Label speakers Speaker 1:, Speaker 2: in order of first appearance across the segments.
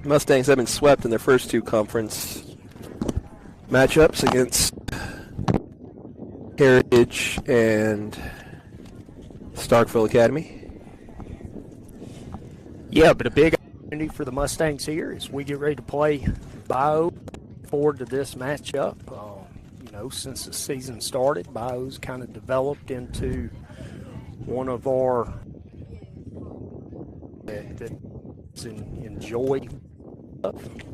Speaker 1: Mustangs have been swept in their first two conference matchups against Heritage and Starkville Academy.
Speaker 2: Yeah, but a big opportunity for the Mustangs here as we get ready to play Bayou. Forward to this matchup. Since the season started, Bayou's kind of developed into one of our that enjoy.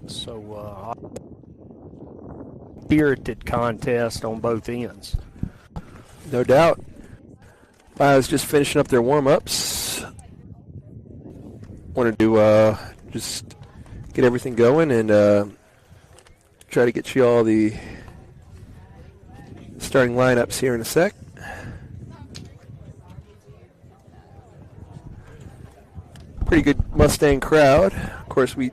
Speaker 2: So, spirited contest on both ends.
Speaker 1: No doubt. Bayou's just finishing up their warm-ups. Wanted to just get everything going and try to get you all the starting lineups here in a sec. Pretty good Mustang crowd. Of course, we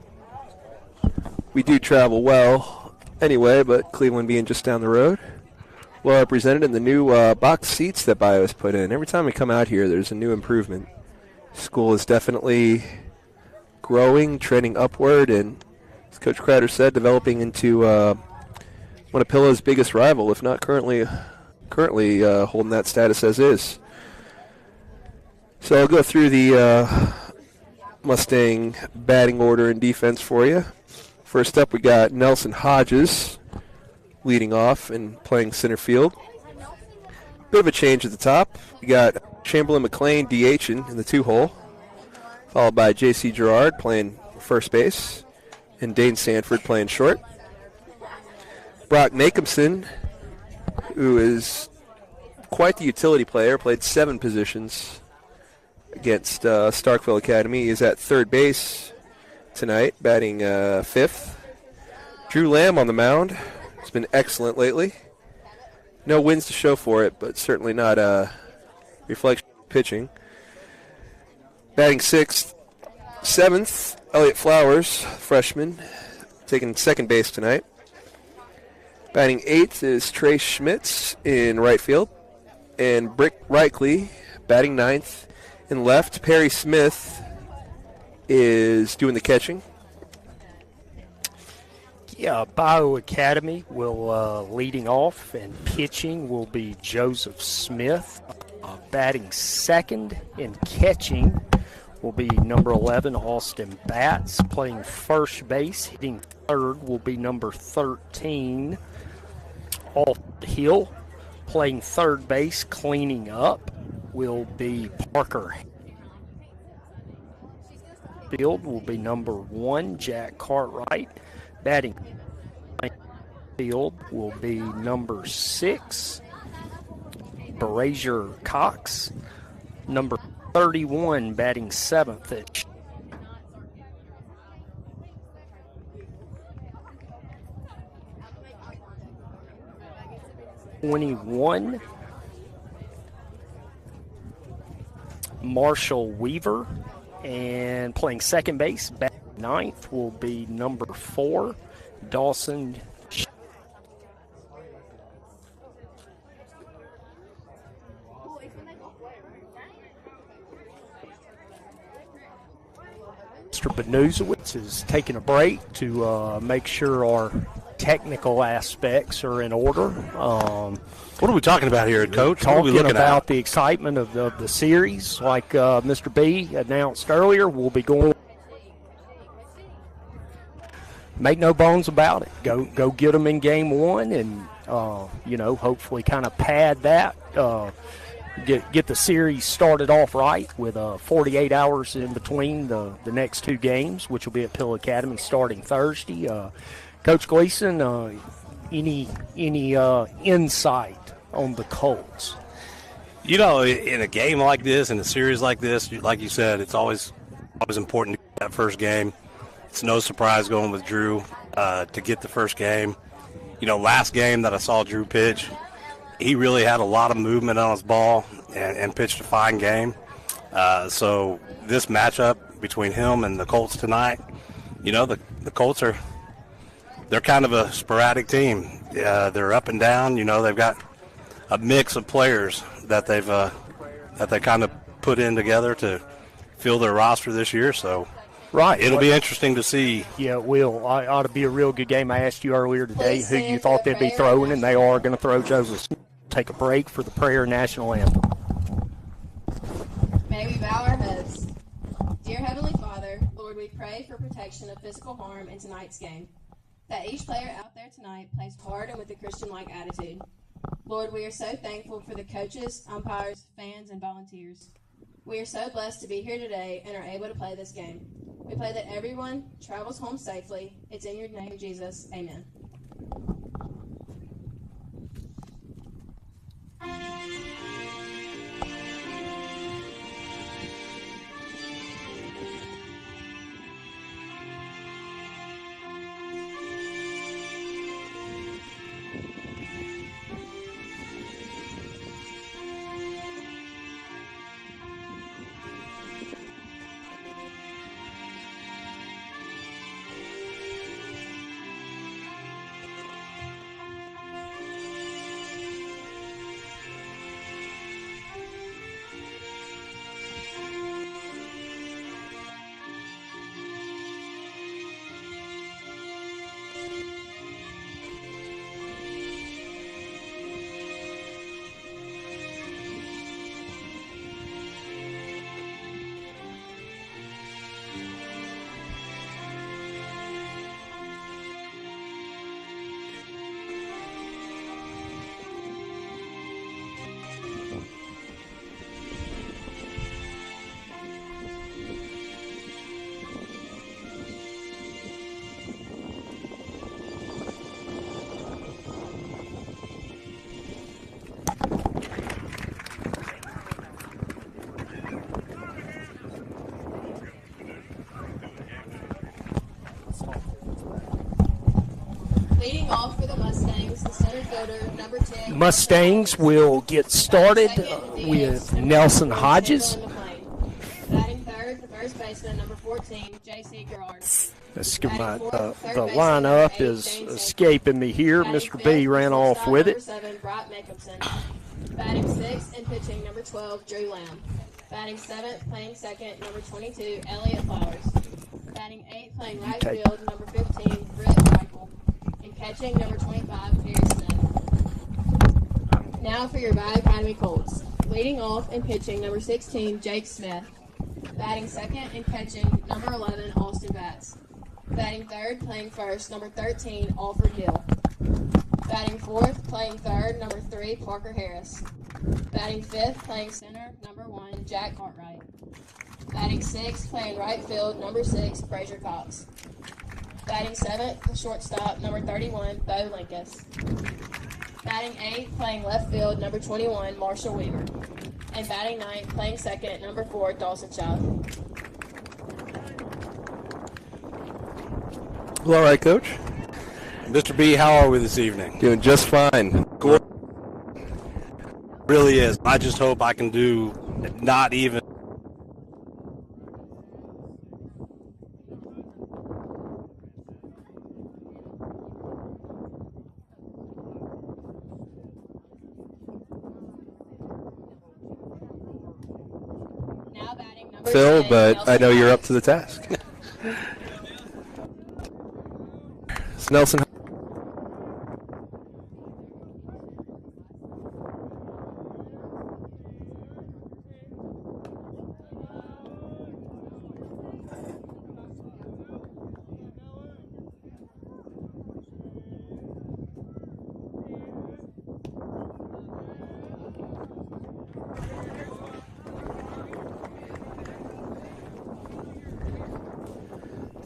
Speaker 1: do travel well anyway, but Cleveland being just down the road. Well represented in the new box seats that Bayou has put in. Every time we come out here, there's a new improvement. School is definitely growing, trending upward, and as Coach Crowder said, developing into one of Pillow's biggest rival, if not currently holding that status as is. So I'll go through the Mustang batting order and defense for you. First up, we got Nelson Hodges leading off and playing center field. Bit of a change at the top. We got Chamberlain McLean DHing in the 2-hole, followed by J.C. Gerard playing first base, and Dane Sanford playing short. Brock Nakumson, who is quite the utility player, played 7 positions against Starkville Academy, is at third base tonight, batting 5th. Drew Lamb on the mound. He's been excellent lately. No wins to show for it, but certainly not a reflection of pitching. Batting 6th. 7th, Elliott Flowers, freshman, taking second base tonight. Batting 8th is Trey Schmitz in right field. And Brick Reichley batting 9th. In left, Perry Smith is doing the catching.
Speaker 2: Yeah, Bayou Academy will leading off, and pitching will be Joseph Smith. Batting second and catching will be number 11, Austin Batts. Playing first base, hitting third will be number 13, Alt Hill. Playing third base, cleaning up, will be Parker. Field will be number 1, Jack Cartwright. Batting field will be number 6, Brazier Cox. Number 31 batting 7th at 21, Marshall Weaver. And playing second base, batting 9th will be number 4, Dawson. Mr. Benuzowitz is taking a break to make sure our technical aspects are in order.
Speaker 3: What are we talking about here, Coach? What are we looking
Speaker 2: about
Speaker 3: at?
Speaker 2: The excitement of the series. Like Mr. B announced earlier, we'll be going. Make no bones about it. Go get them in game 1 and, hopefully kind of pad that. Get the series started off right with 48 hours in between the next 2 games, which will be at Pill Academy starting Thursday. Coach Gleason, any insight on the Colts?
Speaker 3: You know, in a game like this, in a series like this, like you said, it's always important to get that first game. It's no surprise going with Drew to get the first game. You know, last game that I saw Drew pitch, he really had a lot of movement on his ball and pitched a fine game. So this matchup between him and the Colts tonight, you know, the Colts they're kind of a sporadic team. They're up and down. You know, they've got a mix of players that they kind of put in together to fill their roster this year. So
Speaker 2: Right.
Speaker 3: It'll be interesting to see.
Speaker 2: Yeah, it will. I ought to be a real good game. I asked you earlier today who you thought they'd be throwing, and they are going to throw Joseph Smith. Take a break for the prayer national anthem.
Speaker 4: May we bow our heads. Dear Heavenly Father, Lord, we pray for protection of physical harm in tonight's game. That each player out there tonight plays hard and with a Christian-like attitude. Lord, we are so thankful for the coaches, umpires, fans, and volunteers. We are so blessed to be here today and are able to play this game. We pray that everyone travels home safely. It's in your name, Jesus. Amen. Leading off for the Mustangs, the center fielder, number 10.
Speaker 2: Mustangs will get started with Nelson Hodges.
Speaker 4: Batting third, the first baseman, number 14, J.C. Gerard.
Speaker 2: The lineup is escaping me here. Mr. B ran off with it.
Speaker 4: Number 7, Bryant Jacobson. Batting sixth and pitching, number 12, Drew Lamb. Batting seventh, playing second, number 22, Elliott Flowers. Batting eighth, playing right field, number 15, Britt Michael. And catching, number 25, Perry Smith. Now for your Bayou Academy Colts. Leading off and pitching, number 16, Jake Smith. Batting second and catching, number 11, Austin Batts. Batting third, playing first, number 13, Alfred Hill. Batting fourth, playing third, number 3, Parker Harris. Batting fifth, playing center, number 1, Jack Cartwright. Batting sixth, playing right field, number 6, Frazier Cox. Batting seventh, shortstop, number 31, Bo Linkus. Batting eighth, playing left field, number 21, Marshall Weaver. And batting ninth, playing second, number 4, Dawson Child.
Speaker 1: Well, all right, Coach.
Speaker 3: Mr. B, how are we this evening?
Speaker 1: Doing just fine.
Speaker 3: Good. Really is. I just hope I can do not even.
Speaker 4: Now batting number
Speaker 1: Phil,
Speaker 4: 10,
Speaker 1: but
Speaker 4: Nelson
Speaker 1: I know you're up
Speaker 4: Harris.
Speaker 1: to the task. It's Nelson.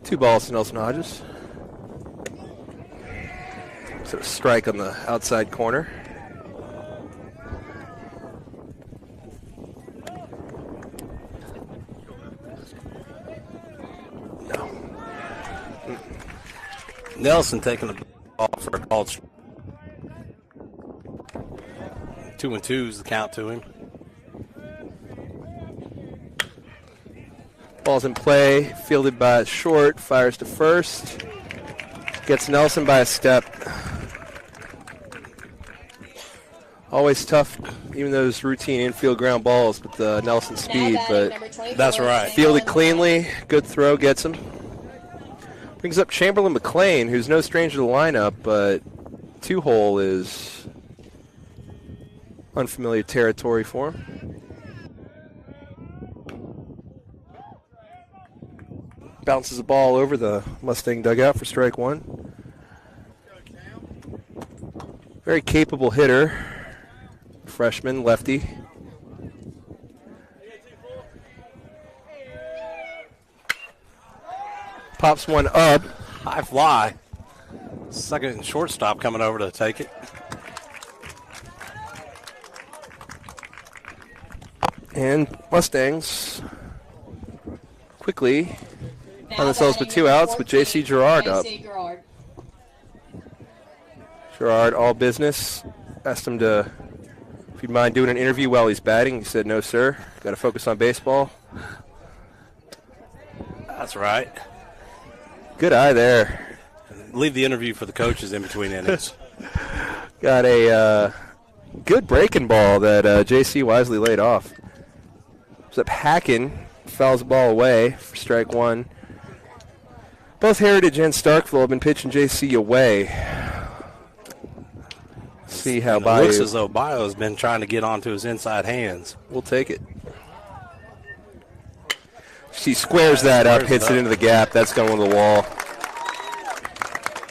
Speaker 1: Two balls to Nelson Hodges. So a strike on the outside corner. No.
Speaker 3: Nelson taking the ball for a called strike. 2-2 is the count to him.
Speaker 1: Ball's in play, fielded by short, fires to first. Gets Nelson by a step. Always tough, even those routine infield ground balls with the Nelson
Speaker 4: Now
Speaker 1: speed,
Speaker 4: batting
Speaker 1: but
Speaker 4: number 24,
Speaker 3: That's right.
Speaker 1: fielded
Speaker 4: Chamberlain
Speaker 1: cleanly. Good throw, gets him. Brings up Chamberlain McLean, who's no stranger to the lineup, but two-hole is unfamiliar territory for him. Bounces the ball over the Mustang dugout for strike one. Very capable hitter. Freshman, lefty. Pops one up.
Speaker 3: High fly. Second and shortstop coming over to take it.
Speaker 1: And Mustangs quickly
Speaker 4: Now
Speaker 1: find themselves with
Speaker 4: batting
Speaker 1: two
Speaker 4: number
Speaker 1: outs with J.C.
Speaker 4: 14,
Speaker 1: Gerard up.
Speaker 4: J.C. Gerard.
Speaker 1: Gerard, all business. Asked him to, if you'd mind doing an interview while he's batting. He said, no, sir. Got to focus on baseball.
Speaker 3: That's right.
Speaker 1: Good eye there.
Speaker 3: Leave the interview for the coaches in between innings.
Speaker 1: Got a good breaking ball that J.C. wisely laid off. Was up hacking, fouls the ball away for strike one. Both Heritage and Starkville have been pitching J.C. away. See how
Speaker 3: And it looks
Speaker 1: Bayou.
Speaker 3: as though Bayou has been trying to get onto his inside hands.
Speaker 1: We'll take it. She squares that up, hits it into the gap. That's going to the wall.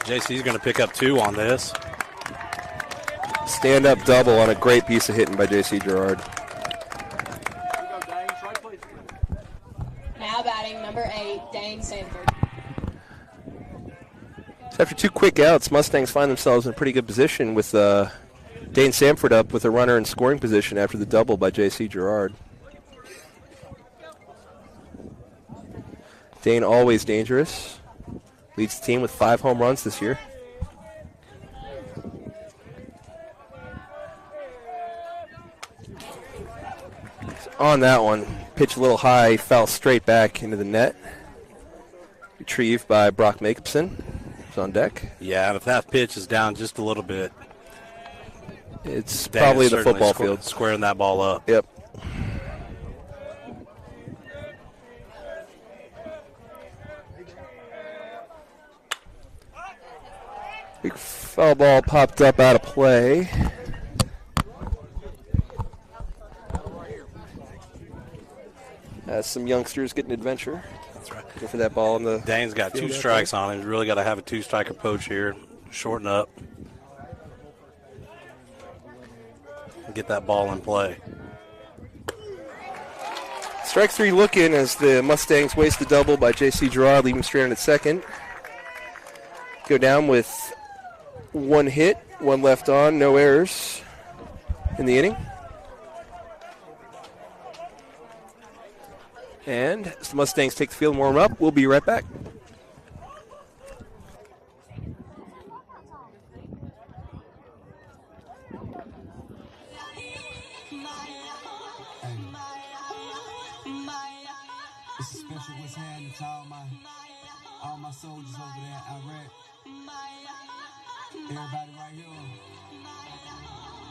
Speaker 3: JC's going to pick up two on this.
Speaker 1: Stand-up double on a great piece of hitting by J.C. Gerard.
Speaker 4: Now batting number 8, Dane Sanford.
Speaker 1: So after two quick outs, Mustangs find themselves in a pretty good position with Dane Samford up with a runner in scoring position after the double by J.C. Gerard. Dane always dangerous. Leads the team with 5 home runs this year. On that one, pitch a little high, foul straight back into the net. Retrieved by Brock Jacobson. He's on deck.
Speaker 3: Yeah, and if that pitch is down just a little bit,
Speaker 1: It's
Speaker 3: Dan
Speaker 1: probably
Speaker 3: is
Speaker 1: the
Speaker 3: certainly
Speaker 1: football field.
Speaker 3: squaring that ball up.
Speaker 1: Yep. Big foul ball popped up out of play. As some youngsters get an adventure.
Speaker 3: That's right.
Speaker 1: Go for that ball in the.
Speaker 3: Dane's got
Speaker 1: field
Speaker 3: two
Speaker 1: out
Speaker 3: strikes on him. He's really got to have a two-strike approach here. Shorten up. And get that ball in play.
Speaker 1: Strike three looking as the Mustangs waste the double by J.C. Gerard, leaving straight on at second. Go down with one hit, one left on, no errors in the inning. And as the Mustangs take the field and warm up, we'll be right back.
Speaker 5: It's a special what's happening to all my soldiers over there in Iraq. Everybody right here.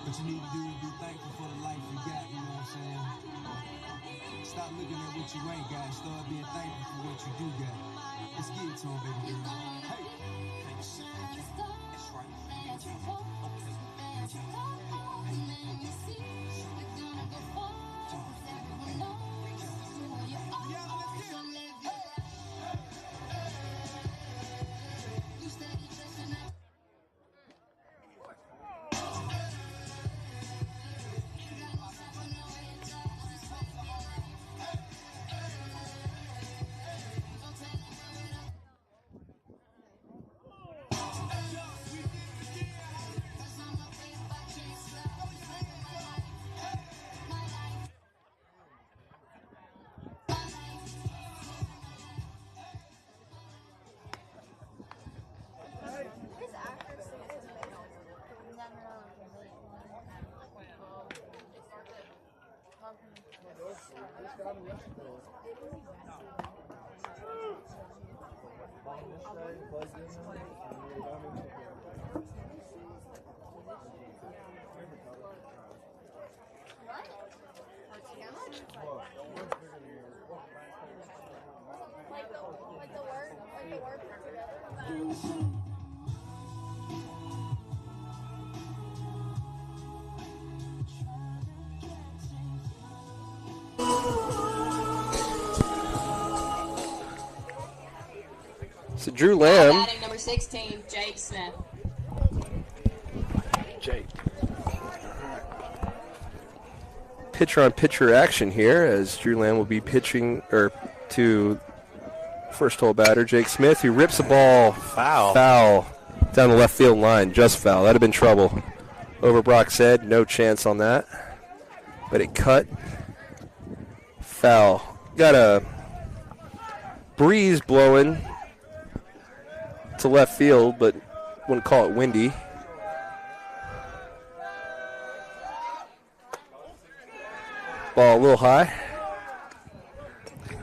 Speaker 5: What you need to do is be thankful for the life you got, you know what I'm saying? Stop looking at what you ain't got. Start being thankful for what you do got. Let's get it to them, baby girl. Hey.
Speaker 1: So Drew Lamb.
Speaker 4: Batting number 16, Jake Smith.
Speaker 2: Jake.
Speaker 1: Pitcher-on-pitcher action here as Drew Lamb will be pitching to first hole batter Jake Smith, who rips a ball foul down the left field line, just foul. That'd have been trouble. Over Brock's head, no chance on that. But it cut. Foul. Got a breeze blowing to left field, but wouldn't call it windy. Ball a little high.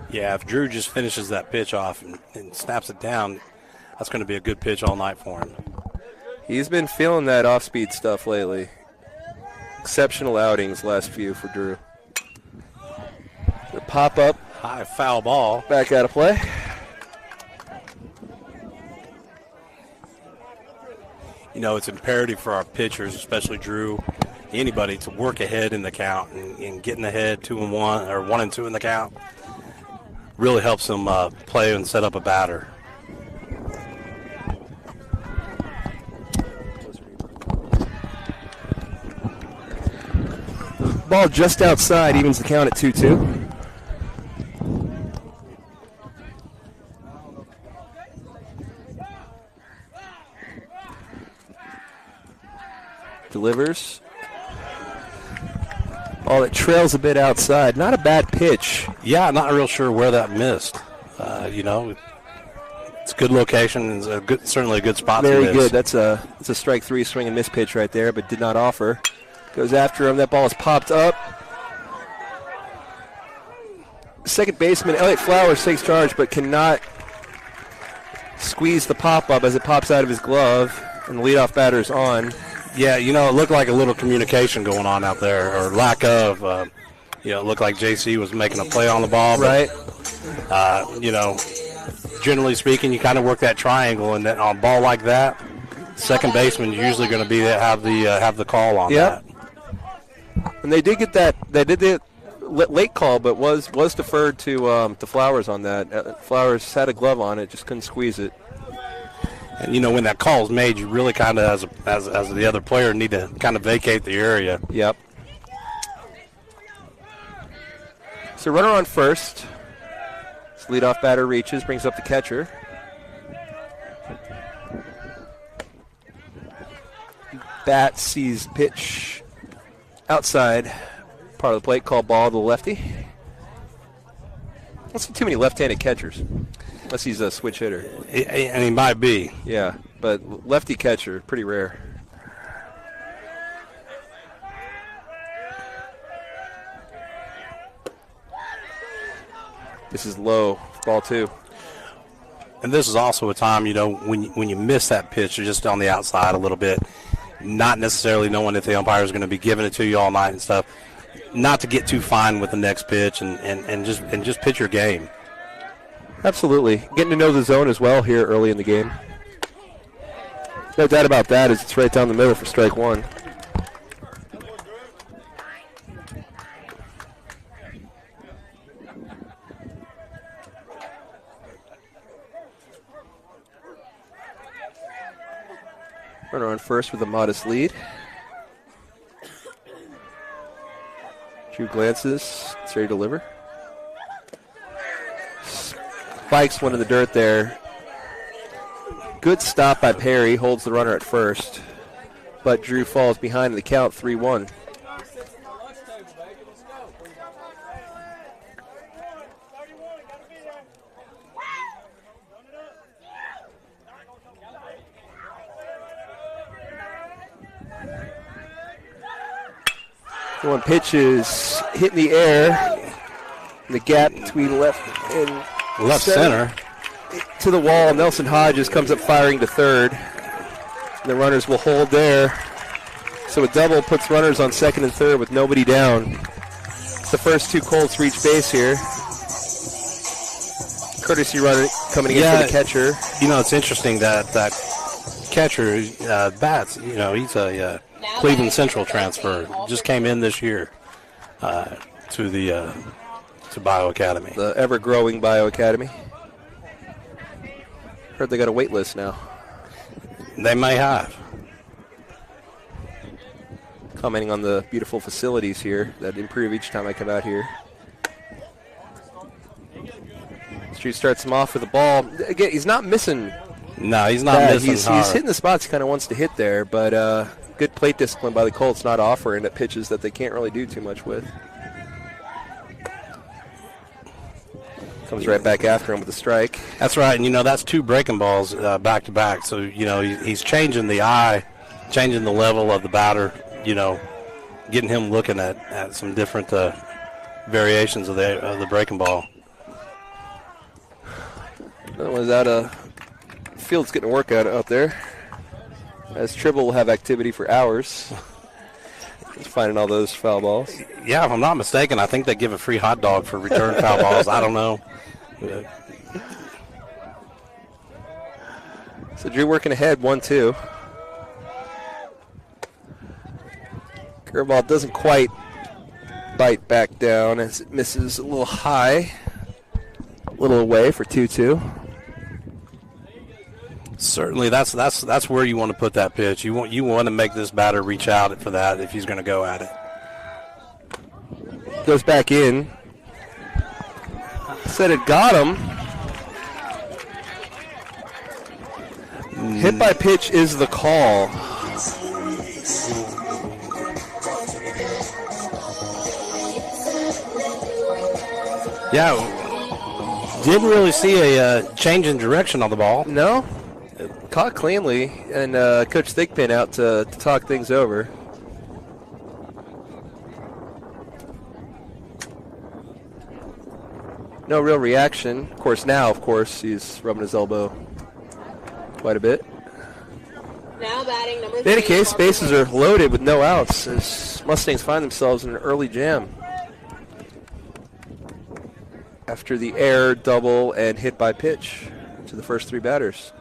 Speaker 3: Yeah, if Drew just finishes that pitch off and snaps it down, that's going to be a good pitch all night for him.
Speaker 1: He's been feeling that off-speed stuff lately. Exceptional outings last few for Drew. The pop-up.
Speaker 3: High foul ball.
Speaker 1: Back out of play.
Speaker 3: You know, it's imperative for our pitchers, especially Drew, anybody, to work ahead in the count and getting ahead 2-1 or 1-2 in the count really helps them play and set up a batter.
Speaker 1: Ball just outside, evens the count at 2-2. Delivers. Ball that trails a bit outside. Not a bad pitch.
Speaker 3: Yeah, I'm not real sure where that missed. You know, it's a good location and certainly a good spot to
Speaker 1: Very
Speaker 3: miss.
Speaker 1: good. That's a strike three swing and miss pitch right there, but did not offer. Goes after him. That ball is popped up. Second baseman Elliott Flowers takes charge, but cannot squeeze the pop up as it pops out of his glove, and the leadoff batter is on.
Speaker 3: Yeah, you know, it looked like a little communication going on out there, or lack of. You know, it looked like JC was making a play on the ball.
Speaker 1: Right.
Speaker 3: But, you know, generally speaking, you kind of work that triangle, and then on a ball like that, second baseman is usually going to be have the call on that.
Speaker 1: And they did get that. They did the late call, but was deferred to Flowers on that. Flowers had a glove on it, just couldn't squeeze it.
Speaker 3: And, you know, when that call is made, you really kind of, as the other player, need to kind of vacate the area.
Speaker 1: Yep. So runner on first. This leadoff batter reaches, brings up the catcher. Bat sees pitch outside part of the plate, called ball to the lefty. I don't see too many left-handed catchers, unless he's a switch hitter.
Speaker 3: And he might be.
Speaker 1: Yeah, but lefty catcher, pretty rare. This is low, ball two.
Speaker 3: And this is also a time, you know, when you miss that pitch, you're just on the outside a little bit, not necessarily knowing if the umpire is going to be giving it to you all night and stuff. Not to get too fine with the next pitch and just pitch your game.
Speaker 1: Absolutely. Getting to know the zone as well here early in the game. No doubt about that, as it's right down the middle for strike one. Runner on first with a modest lead. Drew glances, it's ready to deliver. Spikes one in the dirt there. Good stop by Perry, holds the runner at first. But Drew falls behind in the count, 3-1. One pitch is hit in the air. The gap between left and
Speaker 3: left center.
Speaker 1: To the wall. Nelson Hodges comes up firing to third. And the runners will hold there. So a double puts runners on second and third with nobody down. The first two Colts reach base here. Courtesy run coming in for the catcher.
Speaker 3: You know, it's interesting that catcher, Bats, you know, he's a Cleveland Central transfer. Just came in this year to Bayou Academy.
Speaker 1: The ever-growing Bayou Academy. Heard they got a wait list now.
Speaker 3: They may have.
Speaker 1: Commenting on the beautiful facilities here that improve each time I come out here. Street starts him off with the ball. Again, he's not missing.
Speaker 3: No, he's not missing.
Speaker 1: He's hitting the spots he kind of wants to hit there, but good plate discipline by the Colts, not offering at pitches that they can't really do too much with. Comes right back after him with a strike.
Speaker 3: That's right, and you know that's two breaking balls back to back. So you know he's changing the eye, changing the level of the batter. You know, getting him looking at some different variations of the breaking ball.
Speaker 1: That one's out of field's getting a workout out there. As Tribble will have activity for hours. Just finding all those foul balls.
Speaker 3: Yeah, if I'm not mistaken, I think they give a free hot dog for return foul balls. I don't know.
Speaker 1: So Drew working ahead, 1-2. Curveball doesn't quite bite back down as it misses a little high, a little away for 2-2.
Speaker 3: Certainly, that's where you want to put that pitch. You want to make this batter reach out for that if he's going to go at it.
Speaker 1: Goes back in. Said it got him. Hit by pitch is the call.
Speaker 3: Yeah, didn't really see a change in direction on the ball.
Speaker 1: No, caught cleanly, and Coach Thigpen out to talk things over. No real reaction. Of course, he's rubbing his elbow quite a bit.
Speaker 4: Now batting number 3.
Speaker 1: In any case, bases are loaded with no outs as Mustangs find themselves in an early jam. After the air, double, and hit by pitch to the first three batters.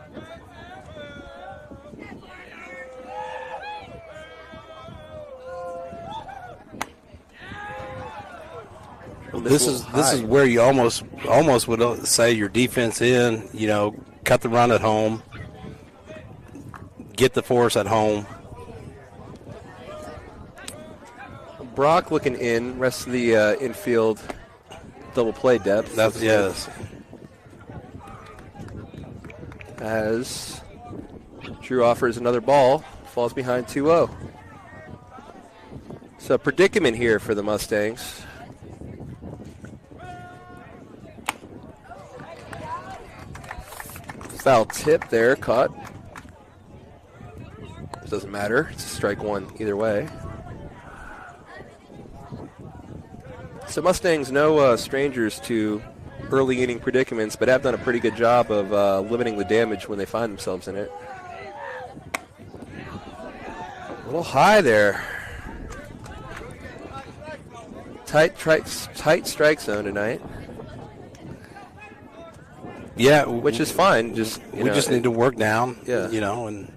Speaker 3: This is where you almost would say your defense in. You know, cut the run at home, get the force at home.
Speaker 1: Brock looking in. Rest of the infield double play depth.
Speaker 3: That's yes.
Speaker 1: As Drew offers another ball, falls behind 2-0. So predicament here for the Mustangs. Foul tip there, caught. Doesn't matter. It's a strike one either way. So Mustangs, no strangers to early inning predicaments, but have done a pretty good job of limiting the damage when they find themselves in it. A little high there. Tight strike zone tonight.
Speaker 3: Yeah,
Speaker 1: which is fine.
Speaker 3: We just need to work down.
Speaker 1: Yeah,
Speaker 3: you know, and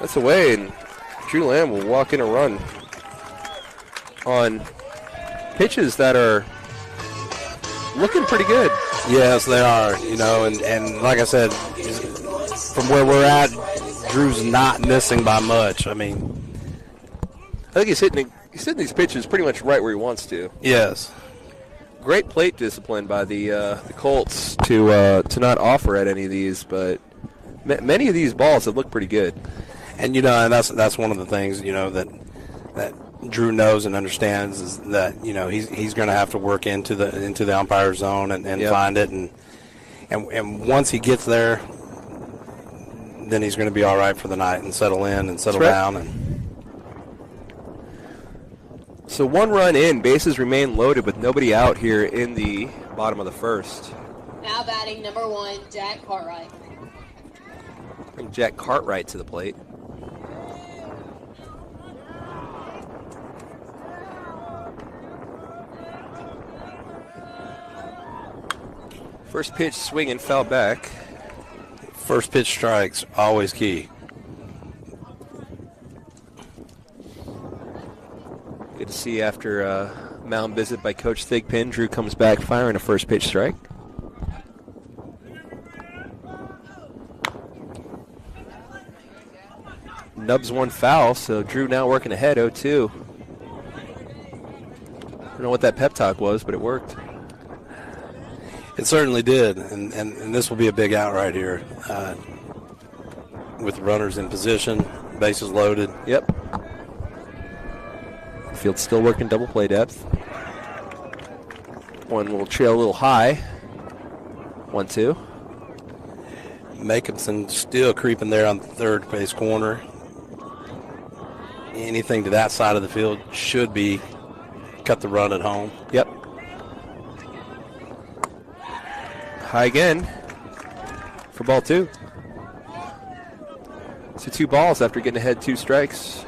Speaker 1: that's away, and Drew Lamb will walk in a run on pitches that are looking pretty good.
Speaker 3: Yes, they are. You know, and like I said, from where we're at, Drew's not missing by much. I mean,
Speaker 1: I think he's hitting these pitches pretty much right where he wants to.
Speaker 3: Yes.
Speaker 1: Great plate discipline by the Colts to not offer at any of these, but many of these balls have looked pretty good.
Speaker 3: And you know, and that's one of the things, you know, that Drew knows and understands is that, you know, he's going to have to work into the umpire zone and yep. Find it, and once he gets there, then he's going to be all right for the night and settle in and settle down. And
Speaker 1: so 1 run in, bases remain loaded with nobody out here in the bottom of the first.
Speaker 4: Now batting number 1, Jack Cartwright.
Speaker 1: Jack Cartwright to the plate. First pitch swing and foul back.
Speaker 3: First pitch strikes, always key.
Speaker 1: Good to see after a mound visit by Coach Thigpen, Drew comes back firing a first pitch strike. Nubs one foul, so Drew now working ahead 0-2. I don't know what that pep talk was, but it worked.
Speaker 3: It certainly did, and this will be a big out right here. With runners in position, bases loaded.
Speaker 1: Yep. Field's still working double play depth. One will trail a little high. 1-2.
Speaker 3: Makinson still creeping there on the third base corner. Anything to that side of the field should be cut the run at home.
Speaker 1: Yep. High again for ball 2. So 2 balls after getting ahead 2 strikes.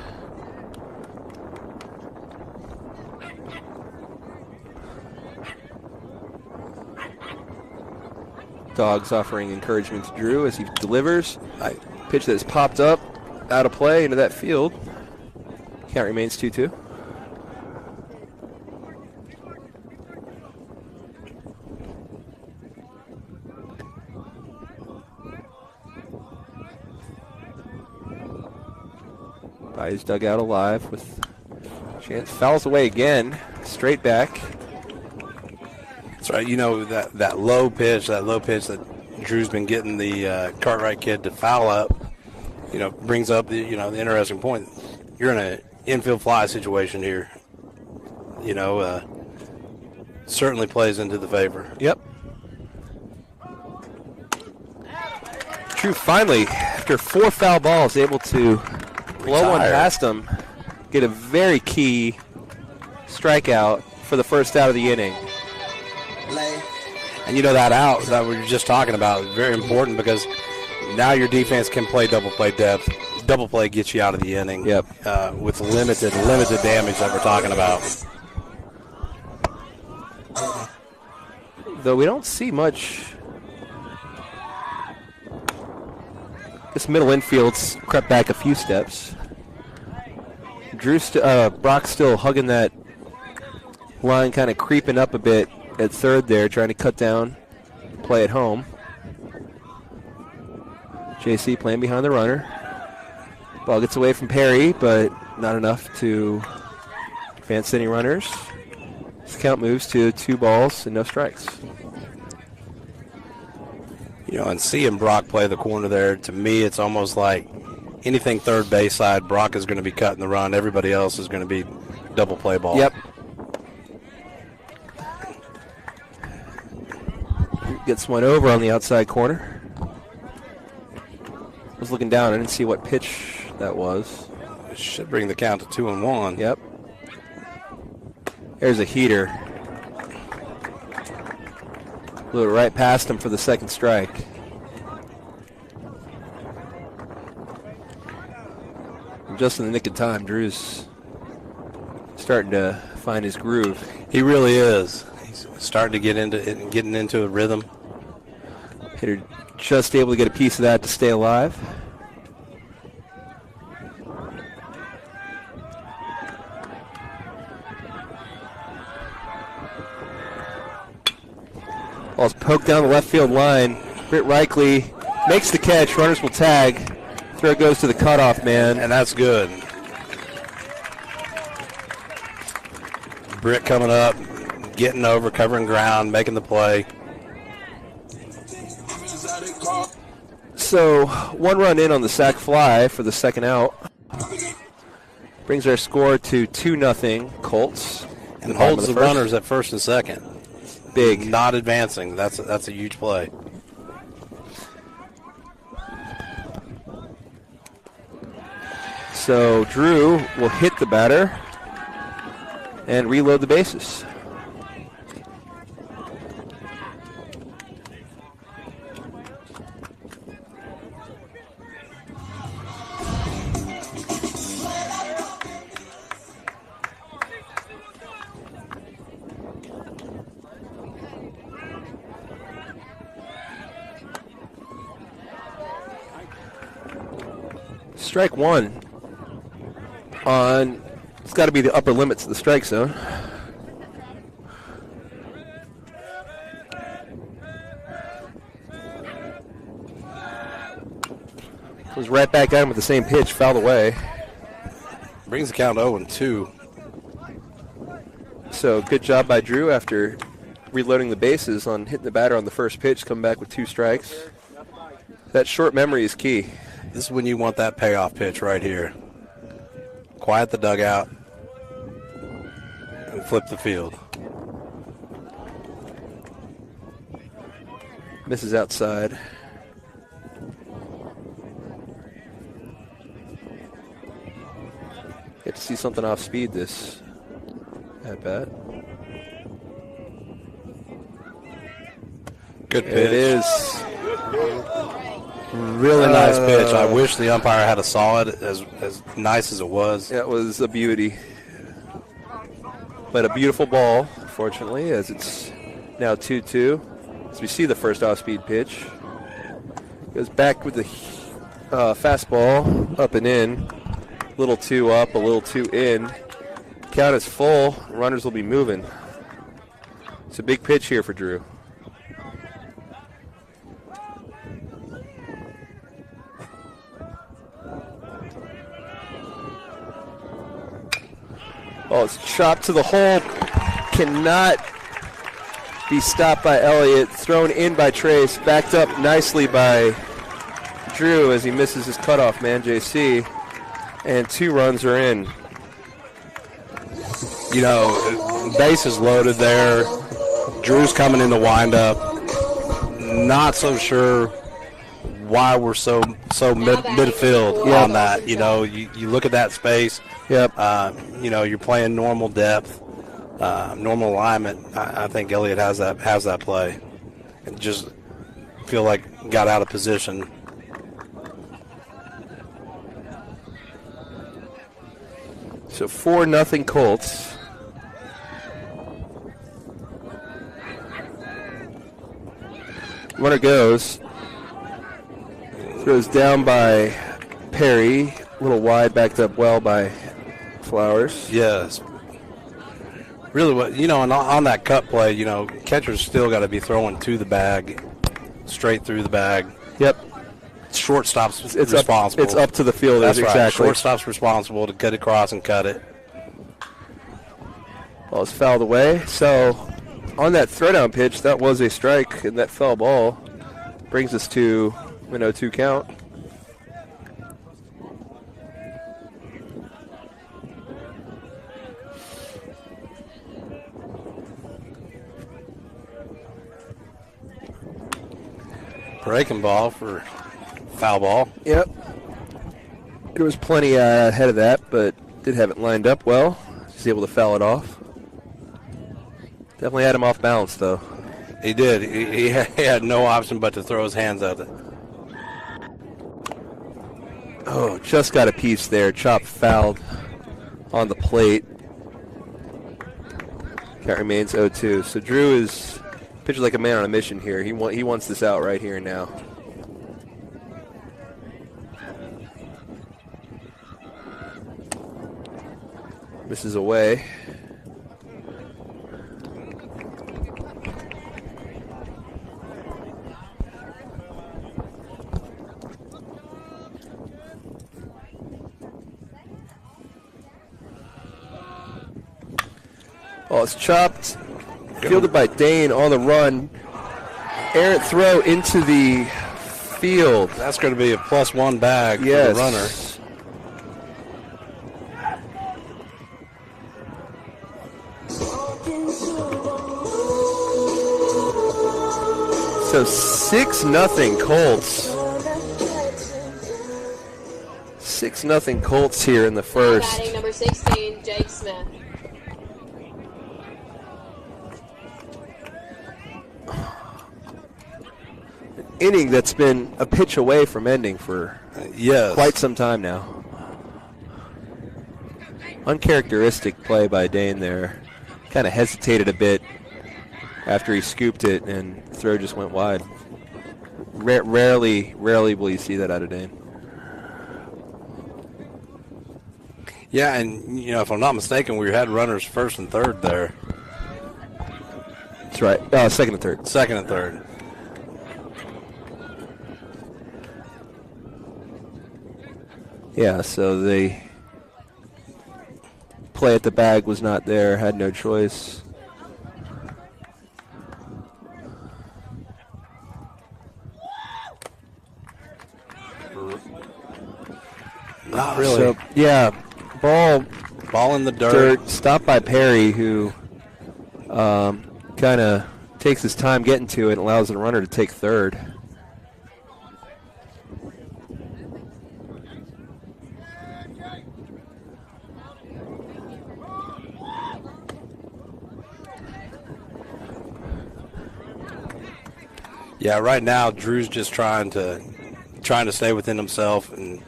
Speaker 1: Dogs offering encouragement to Drew as he delivers. Pitch that has popped up out of play into that field. Count remains 2-2. Bayou's dug out alive with chance. Fouls away again. Straight back.
Speaker 3: That's right. You know, that low pitch that Drew's been getting the Cartwright kid to foul up, you know, brings up the interesting point. You're in an infield fly situation here. You know, certainly plays into the favor.
Speaker 1: Yep. Drew finally, after 4 foul balls, able to blow one past him, get a very key strikeout for the first out of the inning.
Speaker 3: And you know that out that we were just talking about is very important because now your defense can play double play depth. Double play gets you out of the inning.
Speaker 1: Yep.
Speaker 3: With limited damage that we're talking about.
Speaker 1: Though we don't see much. This middle infield's crept back a few steps. Brock's still hugging that line, kind of creeping up a bit at third there, trying to cut down play at home. JC playing behind the runner. Ball gets away from Perry, but not enough to advance any runners. This count moves to 2 balls and no strikes.
Speaker 3: You know, and seeing Brock play the corner there, to me, it's almost like anything third base side, Brock is going to be cutting the run. Everybody else is going to be double play ball.
Speaker 1: Yep. Gets one over on the outside corner. Was looking down. I didn't see what pitch that was.
Speaker 3: It should bring the count to 2-1.
Speaker 1: Yep. There's a heater. Blew it right past him for the second strike. And just in the nick of time, Drew's starting to find his groove.
Speaker 3: He really is. He's starting to get into it and getting into a rhythm.
Speaker 1: Hitter just able to get a piece of that to stay alive. Ball's poked down the left field line. Britt Reichley makes the catch. Runners will tag. Throw goes to the cutoff man.
Speaker 3: And that's good. Britt coming up, getting over, covering ground, making the play.
Speaker 1: So 1 run in on the sac fly for the second out. Brings our score to 2-0 Colts.
Speaker 3: And holds the runners at first and second.
Speaker 1: Big.
Speaker 3: Not advancing. That's a huge play.
Speaker 1: So Drew will hit the batter and reload the bases. Strike one on, it's got to be the upper limits of the strike zone. Goes right back at him with the same pitch, fouled away.
Speaker 3: Brings the count 0-2.
Speaker 1: So good job by Drew after reloading the bases on hitting the batter on the first pitch, coming back with 2 strikes. That short memory is key.
Speaker 3: This is when you want that payoff pitch right here. Quiet the dugout and flip the field.
Speaker 1: Misses outside. Get to see something off speed this at bat.
Speaker 3: Good pitch.
Speaker 1: It is.
Speaker 3: Really nice pitch. I wish the umpire had saw it as nice as it was.
Speaker 1: That was a beauty. But a beautiful ball, fortunately, as it's now 2-2. As we see the first off-speed pitch. Goes back with the fastball, up and in. Little 2 up, a little 2 in. Count is full. Runners will be moving. It's a big pitch here for Drew. Oh, it's chopped to the hole. Cannot be stopped by Elliott. Thrown in by Trace. Backed up nicely by Drew as he misses his cutoff man, JC. And 2 runs are in.
Speaker 3: You know, bases loaded there. Drew's coming in the windup. Not so sure why we're so midfield on that. You know, you look at that space.
Speaker 1: Yep.
Speaker 3: You know, you're playing normal depth, normal alignment. I think Elliott has that play. And just feel like got out of position.
Speaker 1: So 4-0 Colts. Runner goes. Throws down by Perry. A little wide, backed up well by Flowers.
Speaker 3: Yes. Really, what you know, on that cut play, you know, catcher's still got to be throwing to the bag, straight through the bag.
Speaker 1: Yep.
Speaker 3: Shortstop's
Speaker 1: It's
Speaker 3: responsible.
Speaker 1: It's up to the fielders.
Speaker 3: That's right.
Speaker 1: Exactly.
Speaker 3: Shortstop's responsible to cut across and cut it.
Speaker 1: Ball is fouled away. So on that throwdown pitch, that was a strike, and that foul ball brings us to an 0-2 count.
Speaker 3: Breaking ball for foul ball.
Speaker 1: Yep. There was plenty ahead of that, but did have it lined up well. Just able to foul it off. Definitely had him off balance, though.
Speaker 3: He did. He had no option but to throw his hands at it.
Speaker 1: Oh, just got a piece there. Chop fouled on the plate. Count remains 0-2. So Drew is pitching like a man on a mission here. He wants this out right here and now. Misses away. Oh, it's chopped. Fielded by Dane on the run. Errant throw into the field.
Speaker 3: That's going to be a +1 bag for
Speaker 1: Yes.
Speaker 3: the runner.
Speaker 1: So 6-0 Colts. 6-0 Colts here in the first.
Speaker 4: Batting number 16, Jake Smith.
Speaker 1: Inning that's been a pitch away from ending for
Speaker 3: Yes.
Speaker 1: quite some time now. Uncharacteristic play by Dane there. Kind of hesitated a bit after he scooped it, and the throw just went wide. Rarely will you see that out of Dane.
Speaker 3: Yeah, and, if I'm not mistaken, we had runners first and third there.
Speaker 1: That's right. Second and third.
Speaker 3: Second and third.
Speaker 1: Yeah, so the play at the bag was not there, had no choice.
Speaker 3: Not really.
Speaker 1: So, yeah, ball
Speaker 3: in the dirt.
Speaker 1: Stopped by Perry, who kind of takes his time getting to it and allows the runner to take third.
Speaker 3: Yeah, right now Drew's just trying to stay within himself and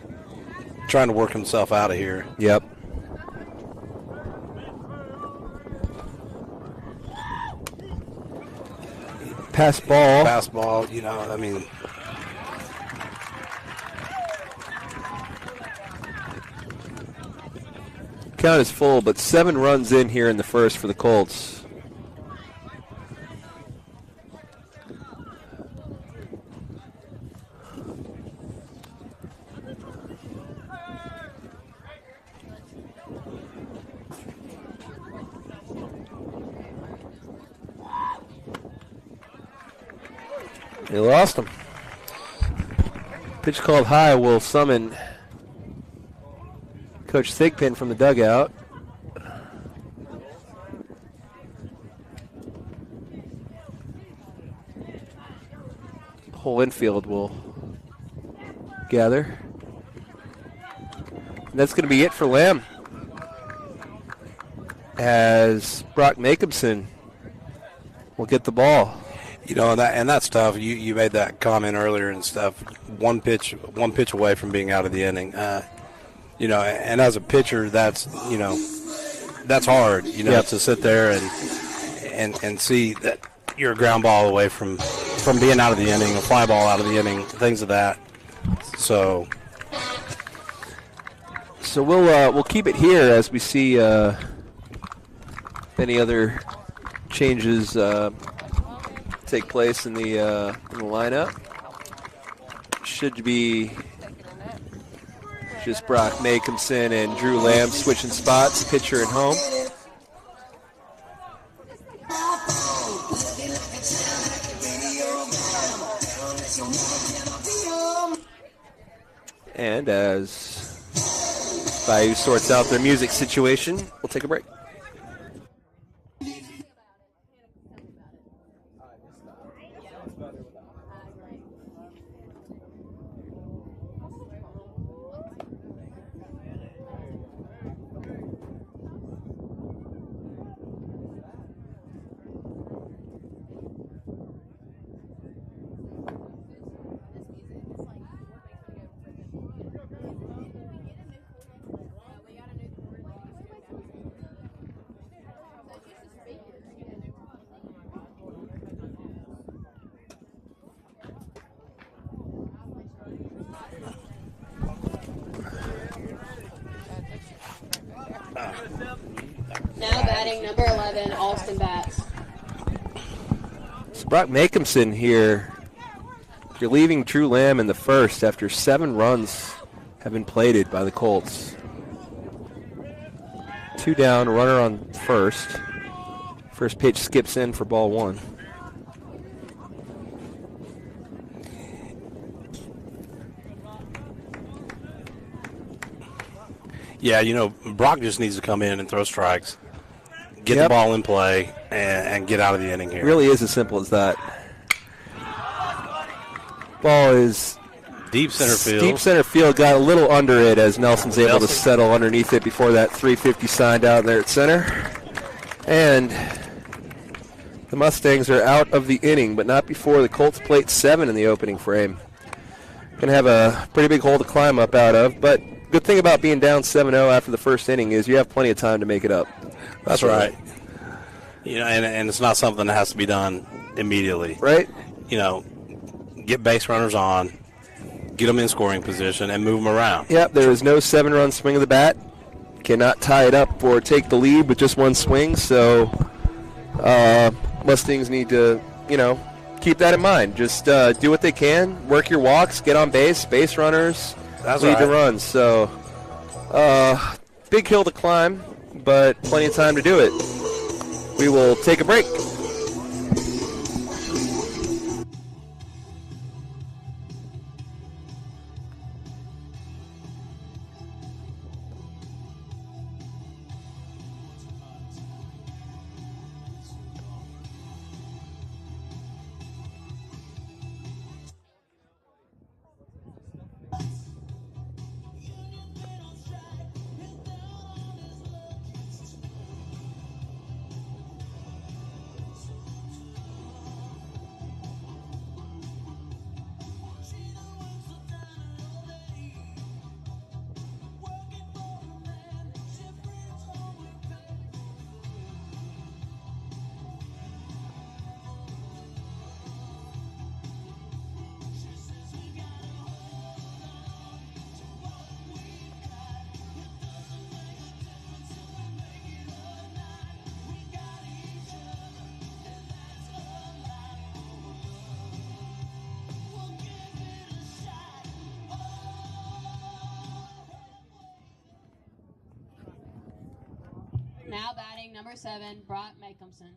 Speaker 3: trying to work himself out of here.
Speaker 1: Yep. Pass ball. Count is full, but 7 runs in here in the first for the Colts. They lost him. Pitch called high will summon Coach Thigpen from the dugout. The whole infield will gather. And that's going to be it for Lamb, as Brock Jacobson will get the ball.
Speaker 3: And that's tough. You made that comment earlier and stuff. One pitch away from being out of the inning. And as a pitcher, that's hard.
Speaker 1: Yep.
Speaker 3: To sit there and see that you're a ground ball away from being out of the inning, a fly ball out of the inning, things of that. So
Speaker 1: we'll keep it here as we see any other changes take place in the lineup. Should be just Brock Jacobson and Drew Lamb switching spots, pitcher and home. And as Bayou sorts out their music situation, we'll take a break.
Speaker 4: Now batting number 11, Austin Batts.
Speaker 1: So Brock Jacobson here, relieving Drew Lamb in the first after 7 runs have been plated by the Colts. 2 down, runner on first. First pitch skips in for ball 1.
Speaker 3: Yeah, Brock just needs to come in and throw strikes, get the ball in play, and get out of the inning here.
Speaker 1: It really is as simple as that. Ball is
Speaker 3: deep center field.
Speaker 1: Deep center field, got a little under it as Nelson's able to settle underneath it before that 350 sign down there at center. And the Mustangs are out of the inning, but not before the Colts plate 7 in the opening frame. Going to have a pretty big hole to climb up out of, but good thing about being down 7-0 after the first inning is you have plenty of time to make it up.
Speaker 3: That's right. And it's not something that has to be done immediately.
Speaker 1: Right?
Speaker 3: Get base runners on, get them in scoring position, and move them around.
Speaker 1: Yep, there is no 7-run swing of the bat. cannot tie it up or take the lead with just one swing. So Mustangs need to, keep that in mind. Just do what they can, work your walks, get on base runners, lead the runs. So big hill to climb, but plenty of time to do it. We will take a break.
Speaker 4: Now batting number 7, Brock Makeumson.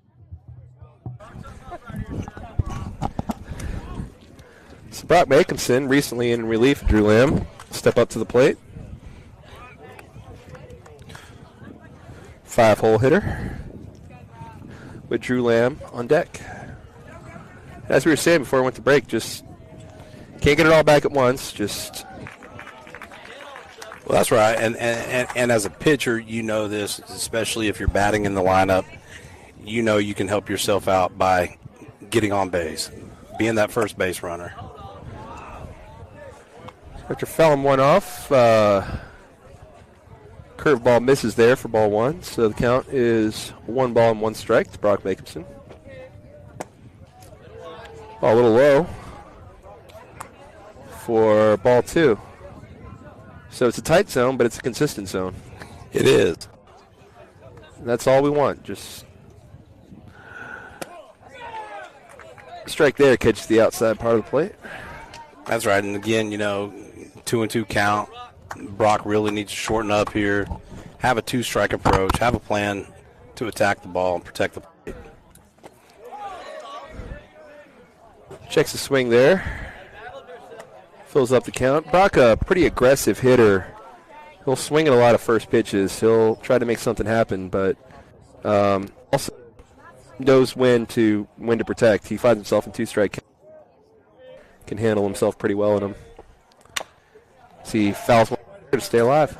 Speaker 1: So Brock Makeumson, recently in relief of Drew Lamb, step up to the plate. 5-hole hitter with Drew Lamb on deck. As we were saying before we went to break, just can't get it all back at once. Just
Speaker 3: Well, that's right. And as a pitcher, you know this, especially if you're batting in the lineup, you can help yourself out by getting on base, being that first base runner.
Speaker 1: After fouling one off, curveball misses there for ball 1. So the count is 1 ball and 1 strike to Brock Makeumson. Ball a little low for ball 2. So it's a tight zone, but it's a consistent zone.
Speaker 3: It is.
Speaker 1: And that's all we want. Just strike there, catches the outside part of the plate.
Speaker 3: That's right. And again, 2-2 count. Brock really needs to shorten up here, have a 2-strike approach, have a plan to attack the ball and protect the plate.
Speaker 1: Checks the swing there. Fills up the count. Brock, a pretty aggressive hitter. He'll swing at a lot of first pitches. He'll try to make something happen, but also knows when to protect. He finds himself in 2-strike. Can handle himself pretty well in them. See, fouls one to stay alive.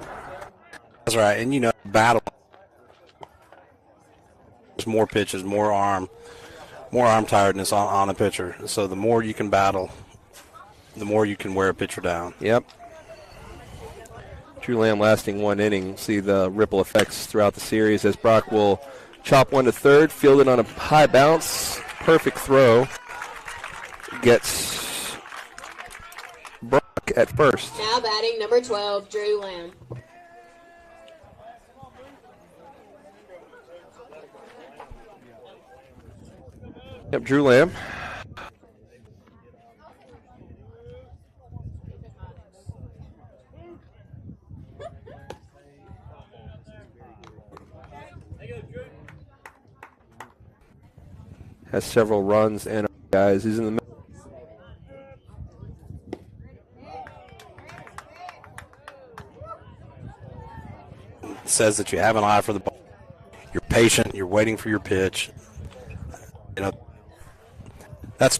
Speaker 3: That's right. And, battle. There's more pitches, more arm tiredness on a pitcher. So the more you can battle, the more you can wear a pitcher down.
Speaker 1: Yep. Drew Lamb lasting 1 inning. See the ripple effects throughout the series as Brock will chop 1 to third, field it on a high bounce, perfect throw. Gets Brock at first.
Speaker 4: Now batting number 12, Drew Lamb.
Speaker 1: Yep, Drew Lamb. Has several runs and guys. He's in the middle.
Speaker 3: Says that you have an eye for the ball. You're patient. You're waiting for your pitch. That's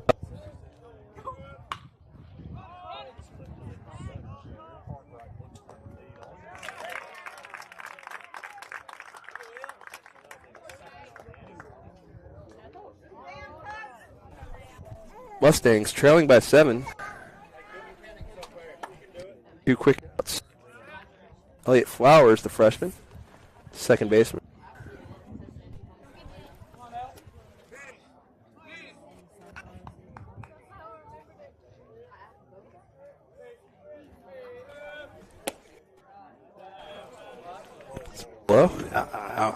Speaker 1: Mustangs trailing by 7. 2 quick outs. Elliott Flowers, the freshman, second baseman.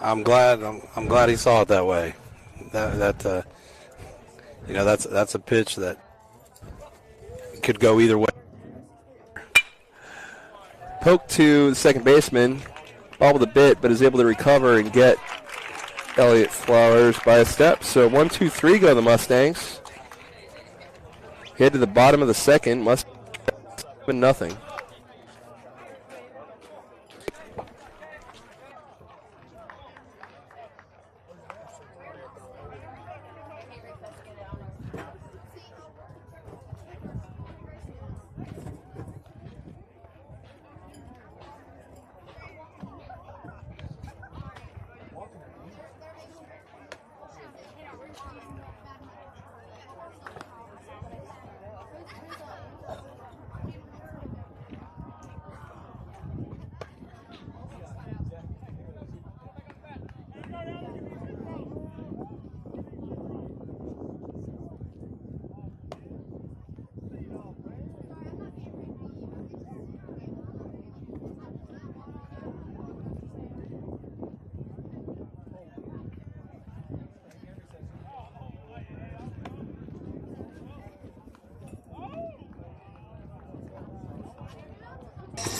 Speaker 3: I'm glad. I'm glad he saw it that way. That's a pitch that could go either way.
Speaker 1: Poke to the second baseman, bobbled a bit, but is able to recover and get Elliott Flowers by a step. So 1-2-3 go the Mustangs. Head to the bottom of the second. Mustangs 7-0.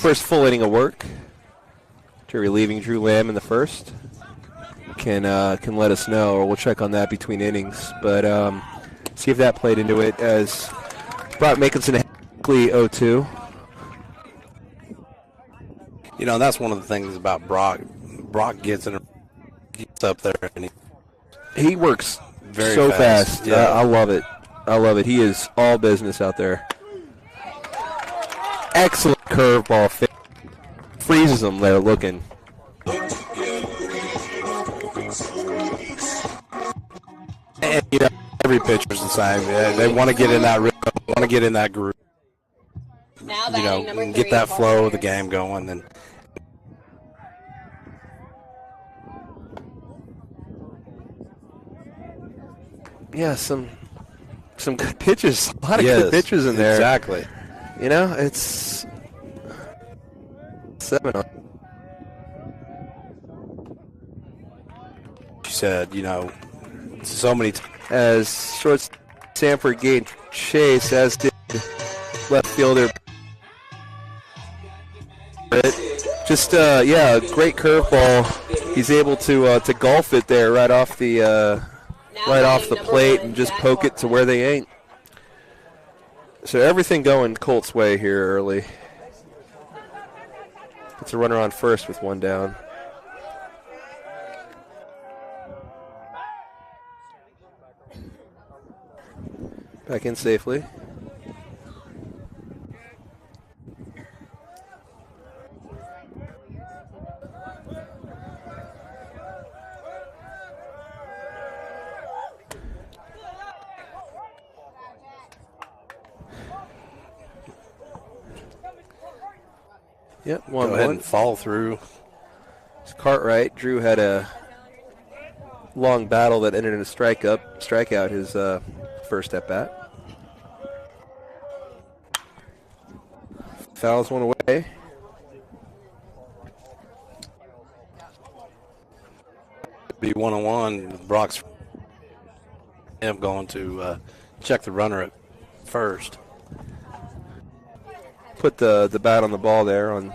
Speaker 1: First full inning of work. To relieving Drew Lamb in the first. Can let us know, or we'll check on that between innings. But see if that played into it as Brock Makinson 0-2.
Speaker 3: You know, that's one of the things about Brock. Brock gets up there and
Speaker 1: he works
Speaker 3: very
Speaker 1: so fast.
Speaker 3: Yeah.
Speaker 1: I love it. I love it. He is all business out there. Excellent curveball fit. Freezes them there looking.
Speaker 3: And, you know, every pitcher's the same. They want to get in that rhythm, want to get in that groove.
Speaker 4: Now
Speaker 3: You
Speaker 4: batting
Speaker 3: know,
Speaker 4: number
Speaker 3: and
Speaker 4: 3,
Speaker 3: get that
Speaker 4: Paul
Speaker 3: flow of the
Speaker 4: Sayers.
Speaker 3: game going. And
Speaker 1: Yeah, some good pitches. A lot of good pitches in there.
Speaker 3: Exactly.
Speaker 1: You know, it's 7.
Speaker 3: You said, you know, so many
Speaker 1: As short Sanford gained chase, as did left fielder. Just a great curveball. He's able to golf it there right off the plate and just poke it to where they ain't. So everything going Colts' way here early. It's a runner on first with one down. Back in safely. Yep,
Speaker 3: go ahead
Speaker 1: 1-1.
Speaker 3: and fall through.
Speaker 1: It's Cartwright. Drew had a long battle that ended in a strikeout his first at bat. Fouls one away.
Speaker 3: Be 1-on-1 with Brock's him going to check the runner at first.
Speaker 1: Put the bat on the ball there on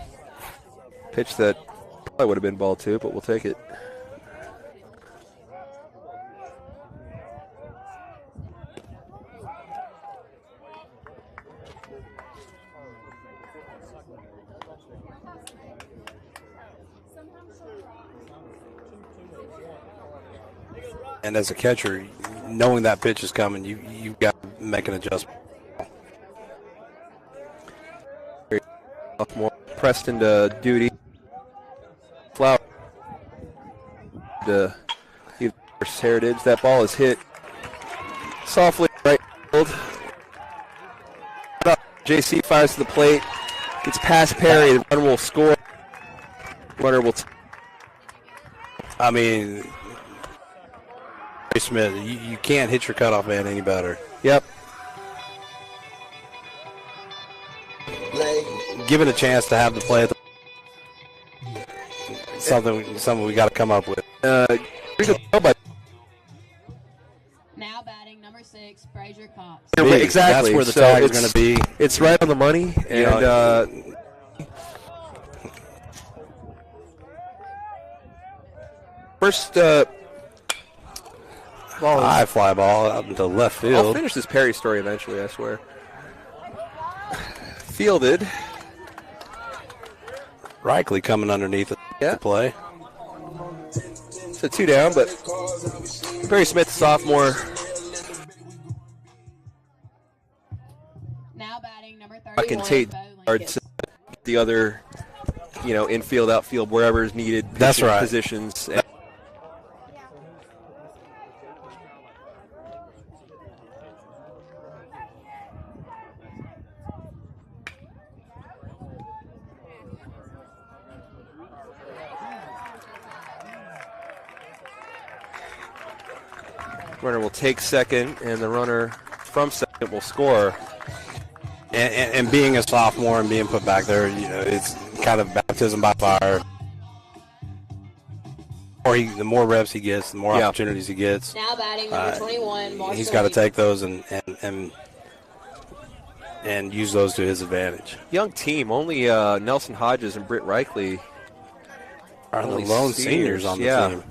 Speaker 1: pitch that probably would have been ball 2, but we'll take it.
Speaker 3: And as a catcher, knowing that pitch is coming, you've got to make an adjustment.
Speaker 1: More pressed into duty. Flower to Heritage. That ball is hit softly right field. JC fires to the plate. Gets past Perry. The runner will score. Runner will.
Speaker 3: I mean, Smith, you can't hit your cutoff man any better.
Speaker 1: Yep.
Speaker 3: Given a chance to have the play at the something we got to come up with.
Speaker 1: Pretty good throw by
Speaker 4: Now batting number 6, Brazier Cox.
Speaker 1: exactly.
Speaker 3: That's where the
Speaker 1: So
Speaker 3: tag is
Speaker 1: it's-
Speaker 3: going to be.
Speaker 1: It's right on the money, and first ball.
Speaker 3: High fly ball out into left
Speaker 1: I'll
Speaker 3: field.
Speaker 1: finish this Perry story eventually, I swear. Fielded.
Speaker 3: Reichley coming underneath it
Speaker 1: Yeah.
Speaker 3: to play.
Speaker 1: So 2 down, but Perry Smith, sophomore,
Speaker 4: Now batting number
Speaker 1: can
Speaker 4: 31,
Speaker 1: take
Speaker 4: Bo
Speaker 1: yards,
Speaker 4: Lincoln.
Speaker 1: the other, infield, outfield, wherever is needed.
Speaker 3: That's
Speaker 1: pitching
Speaker 3: right.
Speaker 1: Positions. Runner will take second, and the runner from second will score.
Speaker 3: And being a sophomore and being put back there, it's kind of baptism by fire. The more reps he gets, the more opportunities he gets.
Speaker 4: Now batting number 21, Marshall.
Speaker 3: He's got to take those and use those to his advantage.
Speaker 1: Young team, only Nelson Hodges and Britt Reichley
Speaker 3: Are the
Speaker 1: only
Speaker 3: lone seniors on the team.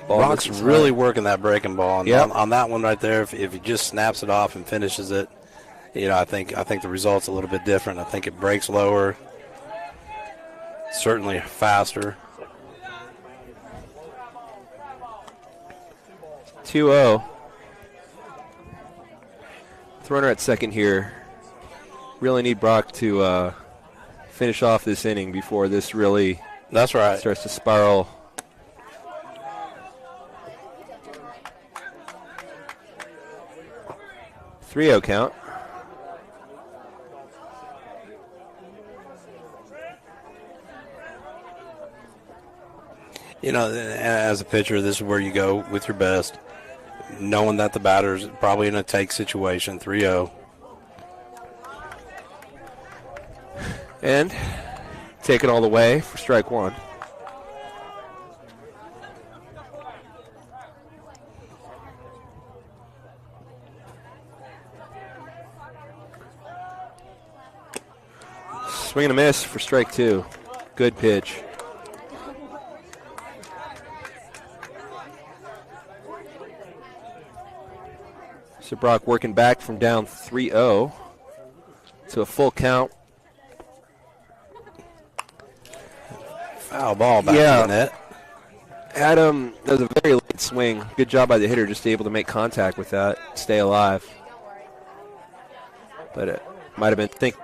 Speaker 3: Brock's really working that breaking ball. And on that one right there, if he just snaps it off and finishes it, I think the result's a little bit different. I think it breaks lower, certainly faster.
Speaker 1: 2-0. The runner at second here. Really need Brock to finish off this inning before this really
Speaker 3: That's right.
Speaker 1: starts to spiral. Three-0 count.
Speaker 3: As a pitcher, this is where you go with your best, knowing that the batter's probably in a take situation. 3-0.
Speaker 1: And take it all the way for strike one. Swing and a miss for strike two. Good pitch. So Brock working back from down 3-0 to a full count.
Speaker 3: Foul ball back in the net.
Speaker 1: Adam, that was a very late swing. Good job by the hitter, just able to make contact with that, stay alive. But it might have been thinking.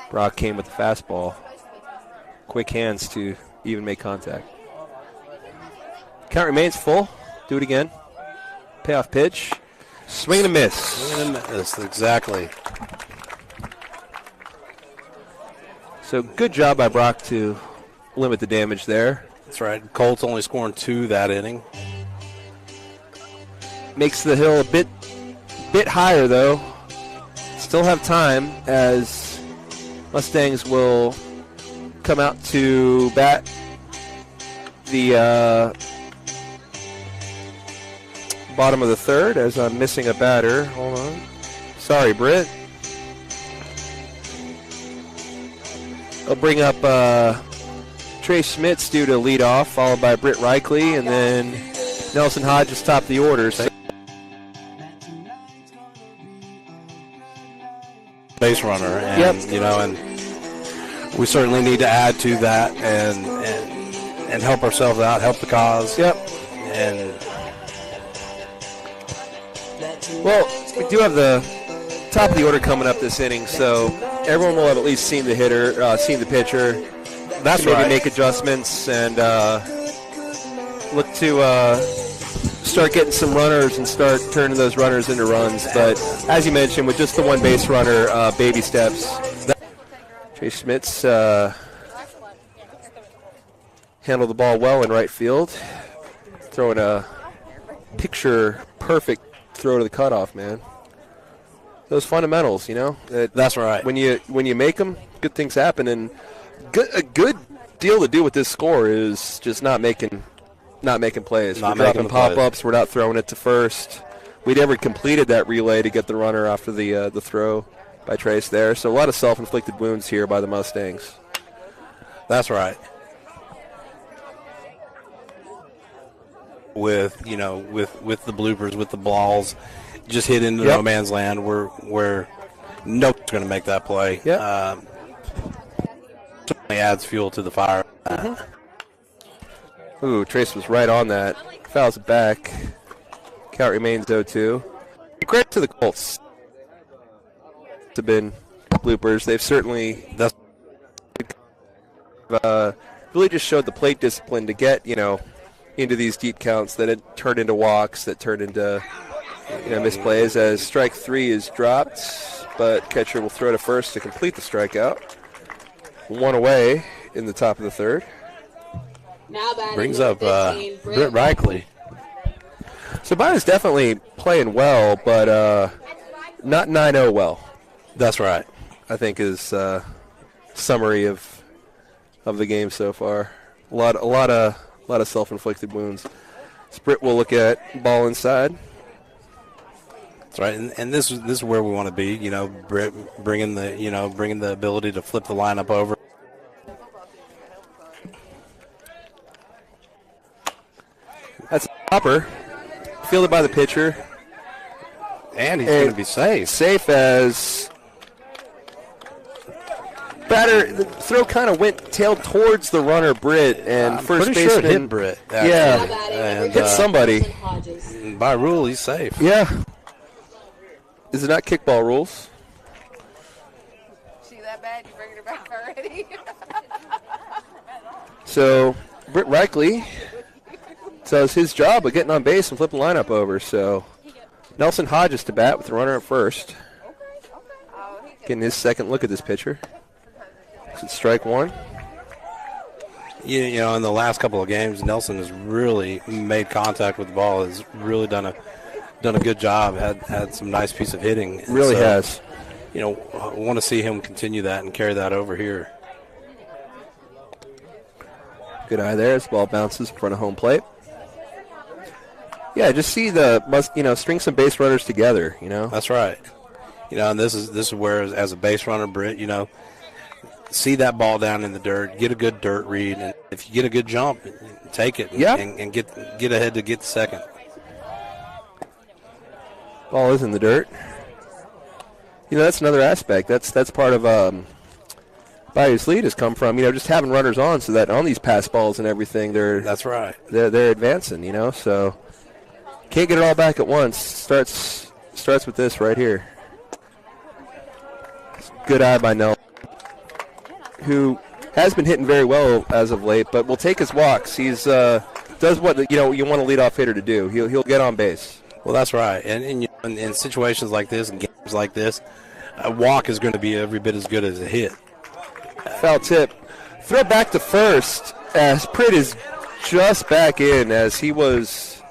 Speaker 1: Brock came with the fastball. Quick hands to even make contact. Count remains full. Do it again. Payoff pitch. Swing and a miss.
Speaker 3: Swing and a miss, exactly.
Speaker 1: So good job by Brock to limit the damage there.
Speaker 3: That's right. Colts only scoring 2 that inning.
Speaker 1: Makes the hill a bit higher though. Still have time as Mustangs will come out to bat the bottom of the third as I'm missing a batter. Hold on. Sorry, Britt. I'll bring up Trey Schmitz due to lead off, followed by Britt Reichley, and then Nelson Hodges top the order. So
Speaker 3: base runner, and and we certainly need to add to that and help ourselves out, help the cause.
Speaker 1: Yep.
Speaker 3: And
Speaker 1: well, we do have the top of the order coming up this inning, so everyone will have at least seen the hitter, seen the pitcher.
Speaker 3: That's
Speaker 1: maybe
Speaker 3: right.
Speaker 1: Make adjustments and look to start getting some runners and start turning those runners into runs. But as you mentioned, with just the one base runner, baby steps. Trey Schmitz handled the ball well in right field, throwing a picture-perfect throw to the cutoff, man. those fundamentals,
Speaker 3: That's right.
Speaker 1: When you make them, good things happen. And a good deal to do with this score is just not making plays.
Speaker 3: Not
Speaker 1: We're dropping
Speaker 3: making the plays.
Speaker 1: pop-ups. We're not throwing it to first. We never completed that relay to get the runner after the throw by Trace there. So a lot of self-inflicted wounds here by the Mustangs.
Speaker 3: That's right. With the bloopers, with the balls, just hit into no man's land where nobody's going to make that play.
Speaker 1: Yep.
Speaker 3: Certainly adds fuel to the fire.
Speaker 1: Ooh, Trace was right on that. Fouls it back. Count remains 0-2. Credit to the Colts. Have been bloopers. They've certainly really just showed the plate discipline to get into these deep counts that had turned into walks, that turned into misplays. As strike 3 is dropped, but catcher will throw to first to complete the strikeout. One away in the top of the third.
Speaker 4: Now batting
Speaker 3: Brings
Speaker 4: number
Speaker 3: up
Speaker 4: 15,
Speaker 3: Britt Reichley.
Speaker 1: So Bayou's definitely playing well, but not 9-0 well.
Speaker 3: That's right.
Speaker 1: I think is summary of the game so far. A lot of self-inflicted wounds. Britt will look at ball inside.
Speaker 3: That's right, and this is where we want to be. Britt bringing the ability to flip the lineup over.
Speaker 1: That's a hopper, fielded by the pitcher.
Speaker 3: And he's going to be safe.
Speaker 1: Safe as batter. The throw kind of went tailed towards the runner, Britt, and
Speaker 3: I'm
Speaker 1: first
Speaker 3: pretty
Speaker 1: baseman
Speaker 3: sure it hit Britt. Actually.
Speaker 1: Yeah,
Speaker 4: Now batting
Speaker 3: and,
Speaker 4: number
Speaker 1: hit somebody.
Speaker 4: 15, Hodges.
Speaker 3: By rule, he's safe.
Speaker 1: Yeah. Is it not kickball rules?
Speaker 6: She that bad? You bringing her back already?
Speaker 1: So Britt Reichley does his job of getting on base and flipping the lineup over. So Nelson Hodges to bat with the runner at first. Getting his second look at this pitcher. It's strike 1.
Speaker 3: In the last couple of games, Nelson has really made contact with the ball. Has really done a good job. Had some nice piece of hitting. And
Speaker 1: Really
Speaker 3: so,
Speaker 1: has.
Speaker 3: I want to see him continue that and carry that over here.
Speaker 1: Good eye there as the ball bounces in front of home plate. Yeah, just see string some base runners together,
Speaker 3: That's right. And this is where, as a base runner, Britt, see that ball down in the dirt, get a good dirt read, and if you get a good jump, take it and get ahead to get the second.
Speaker 1: Ball is in the dirt. That's another aspect. That's part of Bayou's lead has come from, just having runners on so that on these pass balls and everything,
Speaker 3: That's right.
Speaker 1: they're advancing, so can't get it all back at once. Starts with this right here. Good eye by Nelson, who has been hitting very well as of late, but will take his walks. He's does what you want a leadoff hitter to do. He'll get on base.
Speaker 3: Well, that's right. And in situations like this and games like this, a walk is going to be every bit as good as a hit.
Speaker 1: Foul tip. Throw back to first as Pritt is just back in as he was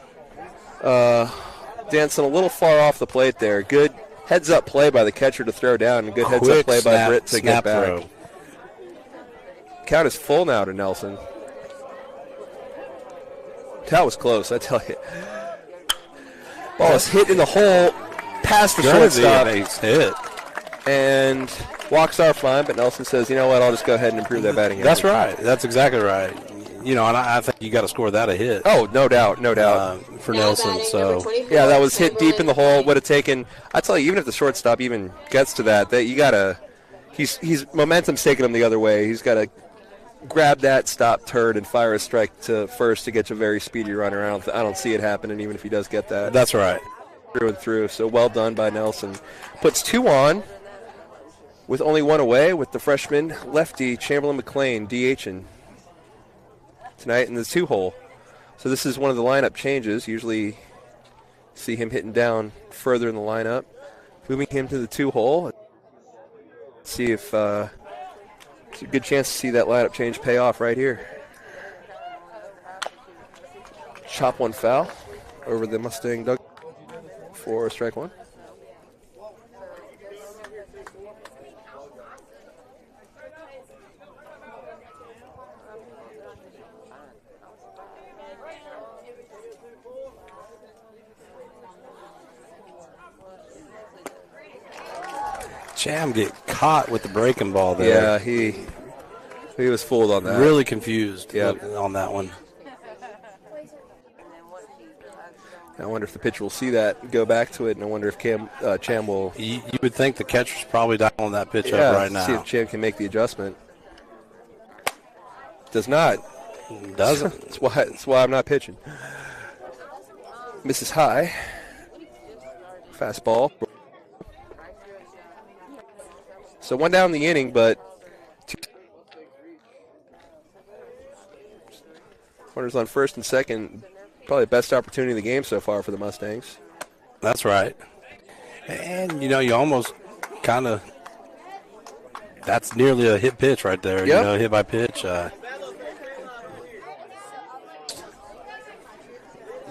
Speaker 1: dancing a little far off the plate there. Good heads-up play by the catcher to throw down, and good heads-up play by Britt to get back.
Speaker 3: Throw.
Speaker 1: Count is full now to Nelson. That was close, I tell you. Ball is hit in the hole past the shortstop.
Speaker 3: Base hit.
Speaker 1: And walks are fine, but Nelson says, you know what, I'll just go ahead and improve that batting
Speaker 3: That's
Speaker 1: average.
Speaker 3: right. That's exactly right. And I think you got to score that a hit.
Speaker 1: Oh, no doubt.
Speaker 3: For
Speaker 4: Now
Speaker 3: Nelson.
Speaker 4: batting
Speaker 3: So
Speaker 4: number 24,
Speaker 1: Yeah, that was hit deep in the hole.
Speaker 4: Timberland.
Speaker 1: Would have taken. I tell you, even if the shortstop even gets to that you gotta. He's momentum's taking him the other way. He's got to grab that stop turd and fire a strike to first to get you a very speedy runner. I don't see it happening, even if he does get that.
Speaker 3: that's right.
Speaker 1: Through and through. So well done by Nelson. Puts 2 on with only 1 away with the freshman lefty Chamberlain McLean DHing tonight in the 2-hole. So this is one of the lineup changes. Usually see him hitting down further in the lineup. Moving him to the 2-hole. See if it's a good chance to see that lineup change pay off right here. Chop one foul over the Mustang Doug for strike 1.
Speaker 3: Cham get caught with the breaking ball there.
Speaker 1: Yeah, he was fooled on that.
Speaker 3: Really confused
Speaker 1: Yep.
Speaker 3: on that one.
Speaker 1: I wonder if the pitcher will see that and go back to it, and I wonder if Cham will.
Speaker 3: You would think the catcher's probably dialing that pitch up right now.
Speaker 1: See if Cham can make the adjustment. Does not.
Speaker 3: Doesn't.
Speaker 1: That's why I'm not pitching. Misses high. Fastball. So one down in the inning, but runners on first and second. Probably the best opportunity of the game so far for the Mustangs.
Speaker 3: That's right. And, you almost kind of – that's nearly a hit pitch right there,
Speaker 1: Yep.
Speaker 3: Hit by pitch.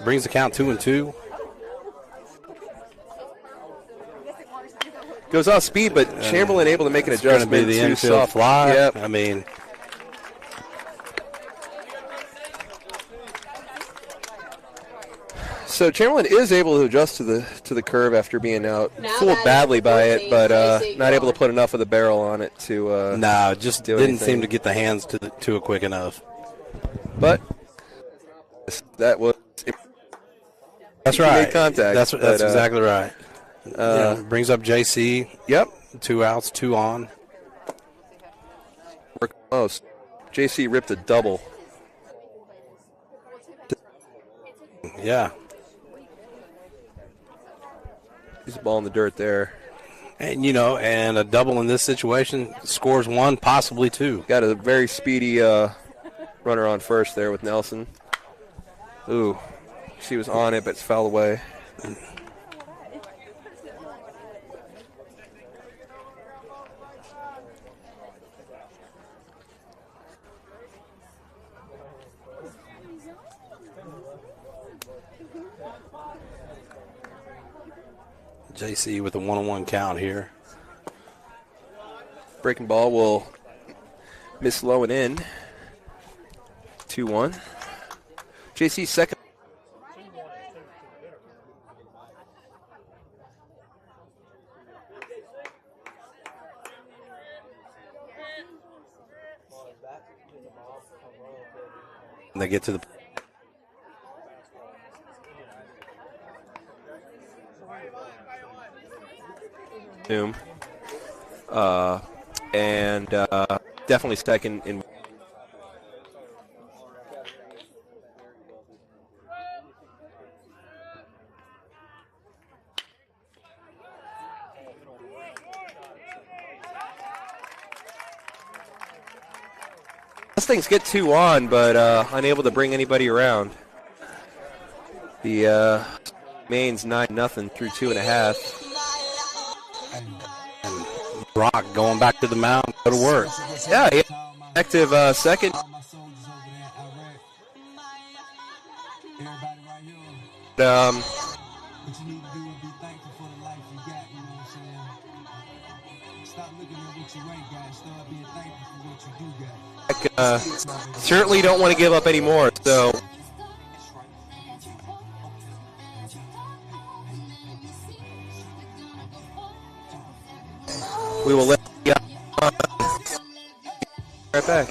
Speaker 3: Brings the count 2-2.
Speaker 1: Goes off speed, but Chamberlain able to make an
Speaker 3: It's going to
Speaker 1: adjustment.
Speaker 3: be the
Speaker 1: Too
Speaker 3: infield
Speaker 1: soft.
Speaker 3: fly.
Speaker 1: Yep.
Speaker 3: I mean –
Speaker 1: So Chamberlain is able to adjust to the curve after being out,
Speaker 4: Now
Speaker 1: fooled
Speaker 4: batting
Speaker 1: badly by it,
Speaker 4: 14,
Speaker 1: but
Speaker 4: JC
Speaker 1: not able to
Speaker 4: Clark.
Speaker 1: put enough of the barrel on it to.
Speaker 3: no, just
Speaker 1: do
Speaker 3: didn't
Speaker 1: anything.
Speaker 3: seem to get the hands to it quick enough.
Speaker 1: But that was.
Speaker 3: That's
Speaker 1: He
Speaker 3: right.
Speaker 1: made contact,
Speaker 3: That's
Speaker 1: but,
Speaker 3: exactly right. Brings up JC.
Speaker 1: Yep.
Speaker 3: 2 outs, 2 on.
Speaker 1: We're close. JC ripped a double.
Speaker 3: Yeah.
Speaker 1: He's a ball in the dirt there.
Speaker 3: And, and a double in this situation scores 1, possibly 2.
Speaker 1: Got a very speedy runner on first there with Nelson. Ooh, she was on it, but it's fouled away.
Speaker 3: JC with a 1-1 count here.
Speaker 1: Breaking ball will miss low and in. 2-1. JC second.
Speaker 3: And they get to the
Speaker 1: Zoom. And definitely second in. Mustangs get 2 on, but unable to bring anybody around. The Maine's 9-0 through 2.5.
Speaker 3: Brock going back to the mound, go to work.
Speaker 1: Yeah, he active second.
Speaker 5: All my soldiers over there in Iraq. Everybody right here. What you need to do is be thankful for the life you got, you know what I'm saying? Stop looking at what you ain't got. Start being thankful for what you do got.
Speaker 1: Certainly don't want to give up anymore. So we will let you right back.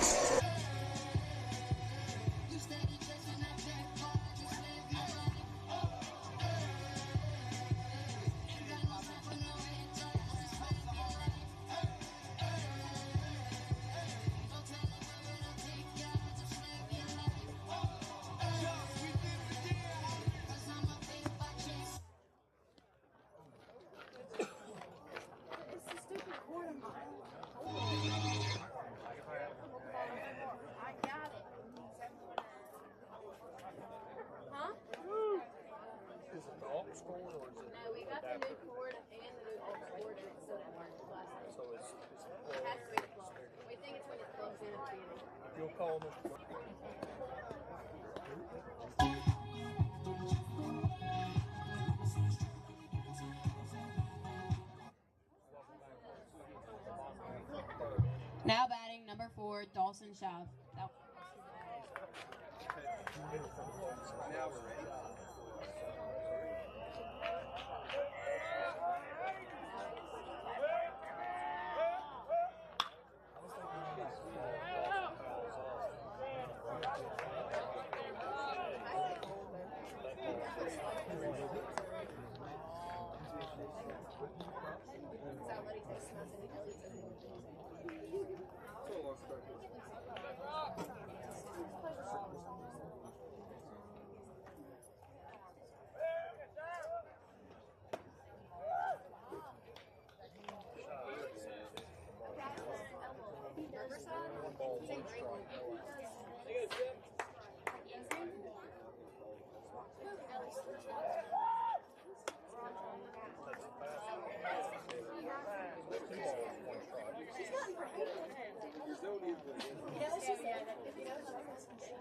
Speaker 4: Now batting number 4, Dawson Schaaf.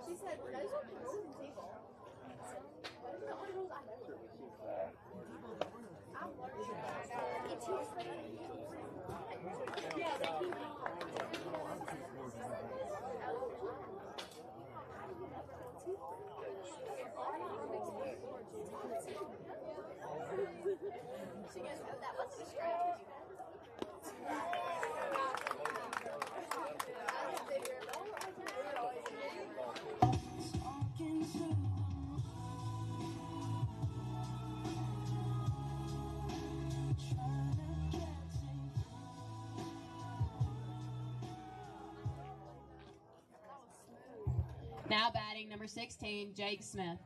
Speaker 4: She said, those are the golden people. The only rules I know. She goes, oh, that wasn't a strategy. Now batting number 16, Jake Smith.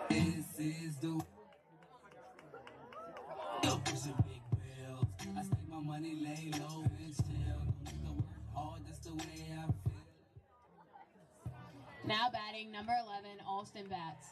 Speaker 5: This is the pushing big bills. I stake my money, lay low and chill. Don't need to work hard, that's the way I feel.
Speaker 4: Now batting number 11, Alston Batts.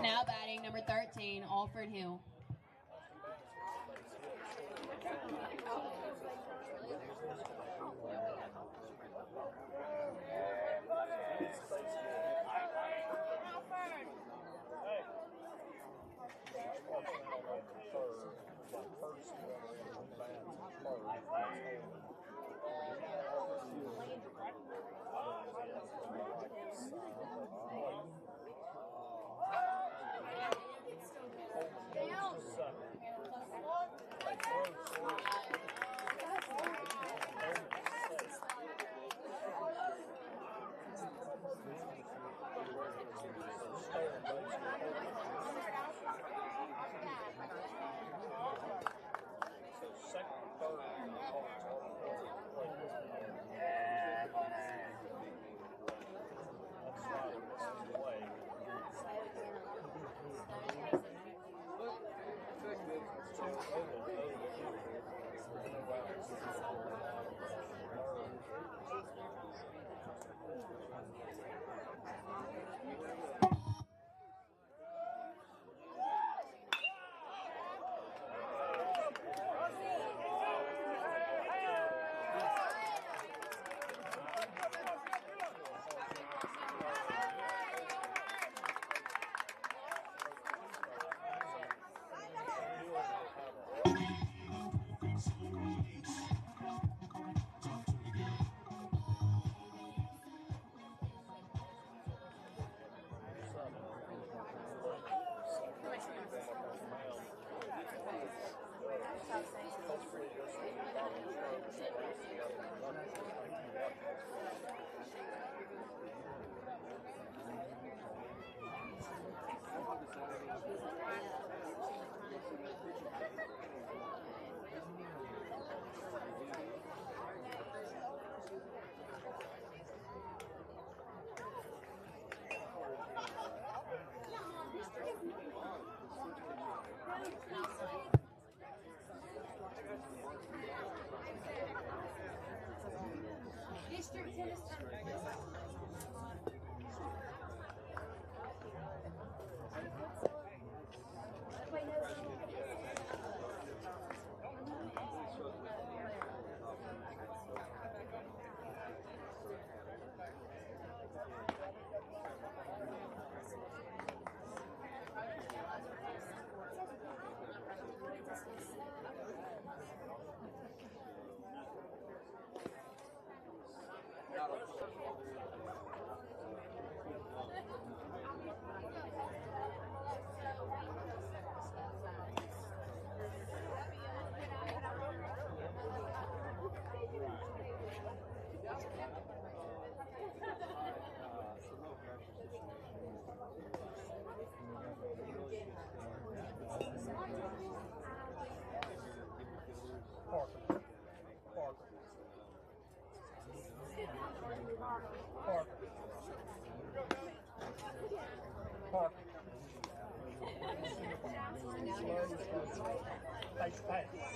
Speaker 4: Now batting number 13, Alfred Hill.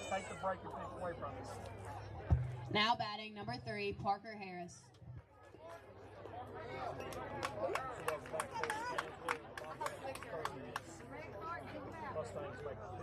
Speaker 2: Take the break and pitch away from us.
Speaker 4: Now batting number 3, Parker Harris.
Speaker 2: Mustangs make a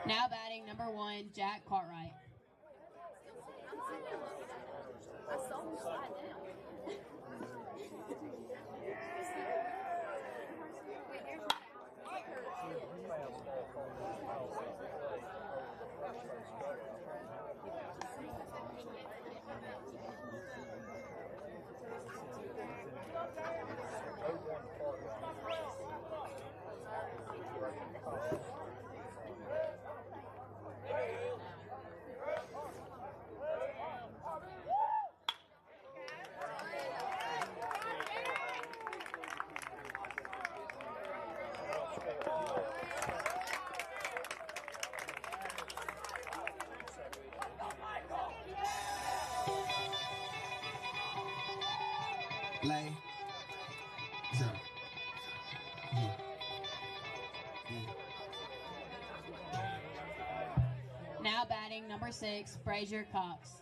Speaker 4: Now batting number 1, Jack Cartwright.
Speaker 5: Lay. So.
Speaker 4: Now batting number 6, Frazier Cox.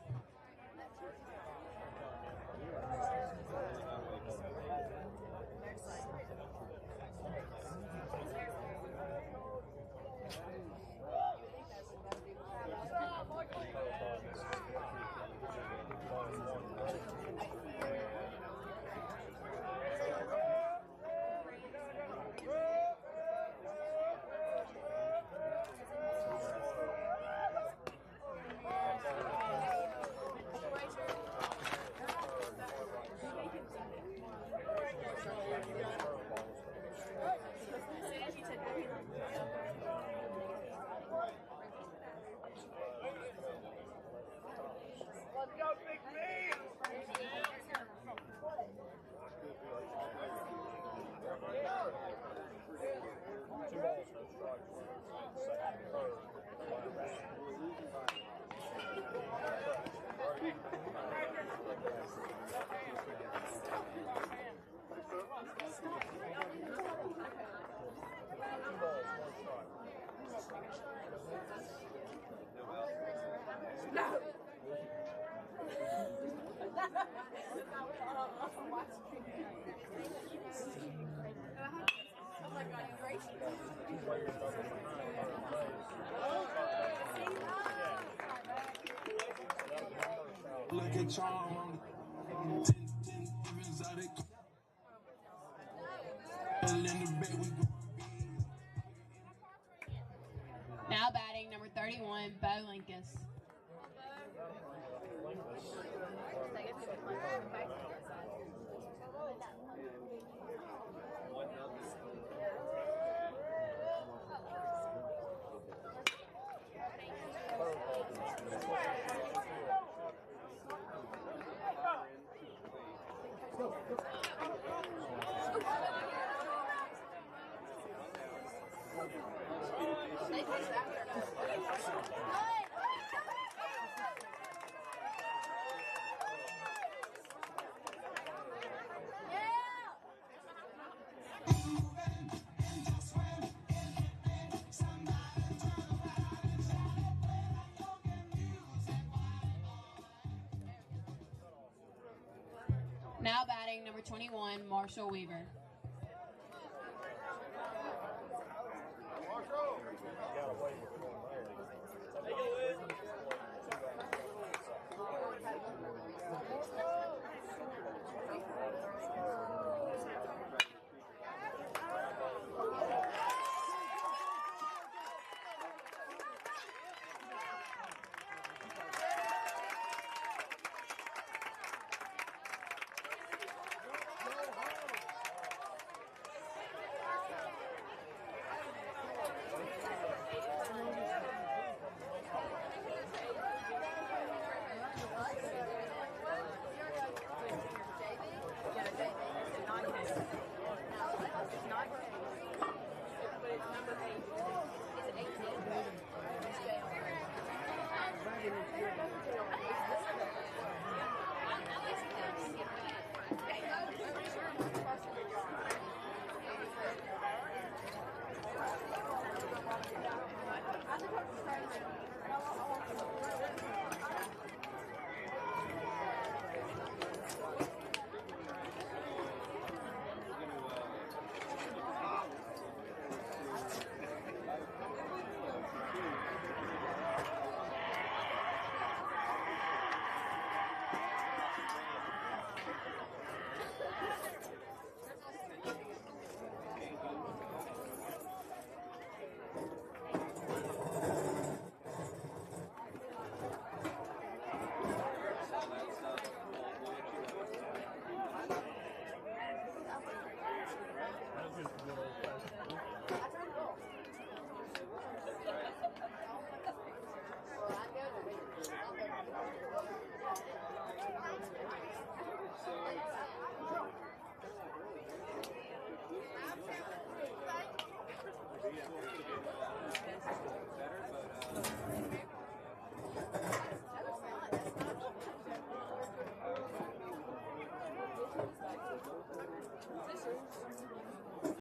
Speaker 2: Let's go, Big B! Two balls, no strikes. Second,
Speaker 6: Oh my God, you're great.
Speaker 5: Look at y'all on the 10 exotic. In the bed, we go.
Speaker 4: Now batting number 31, Bo Linkus. Now batting number 21, Marshall Weaver.
Speaker 7: Marshall!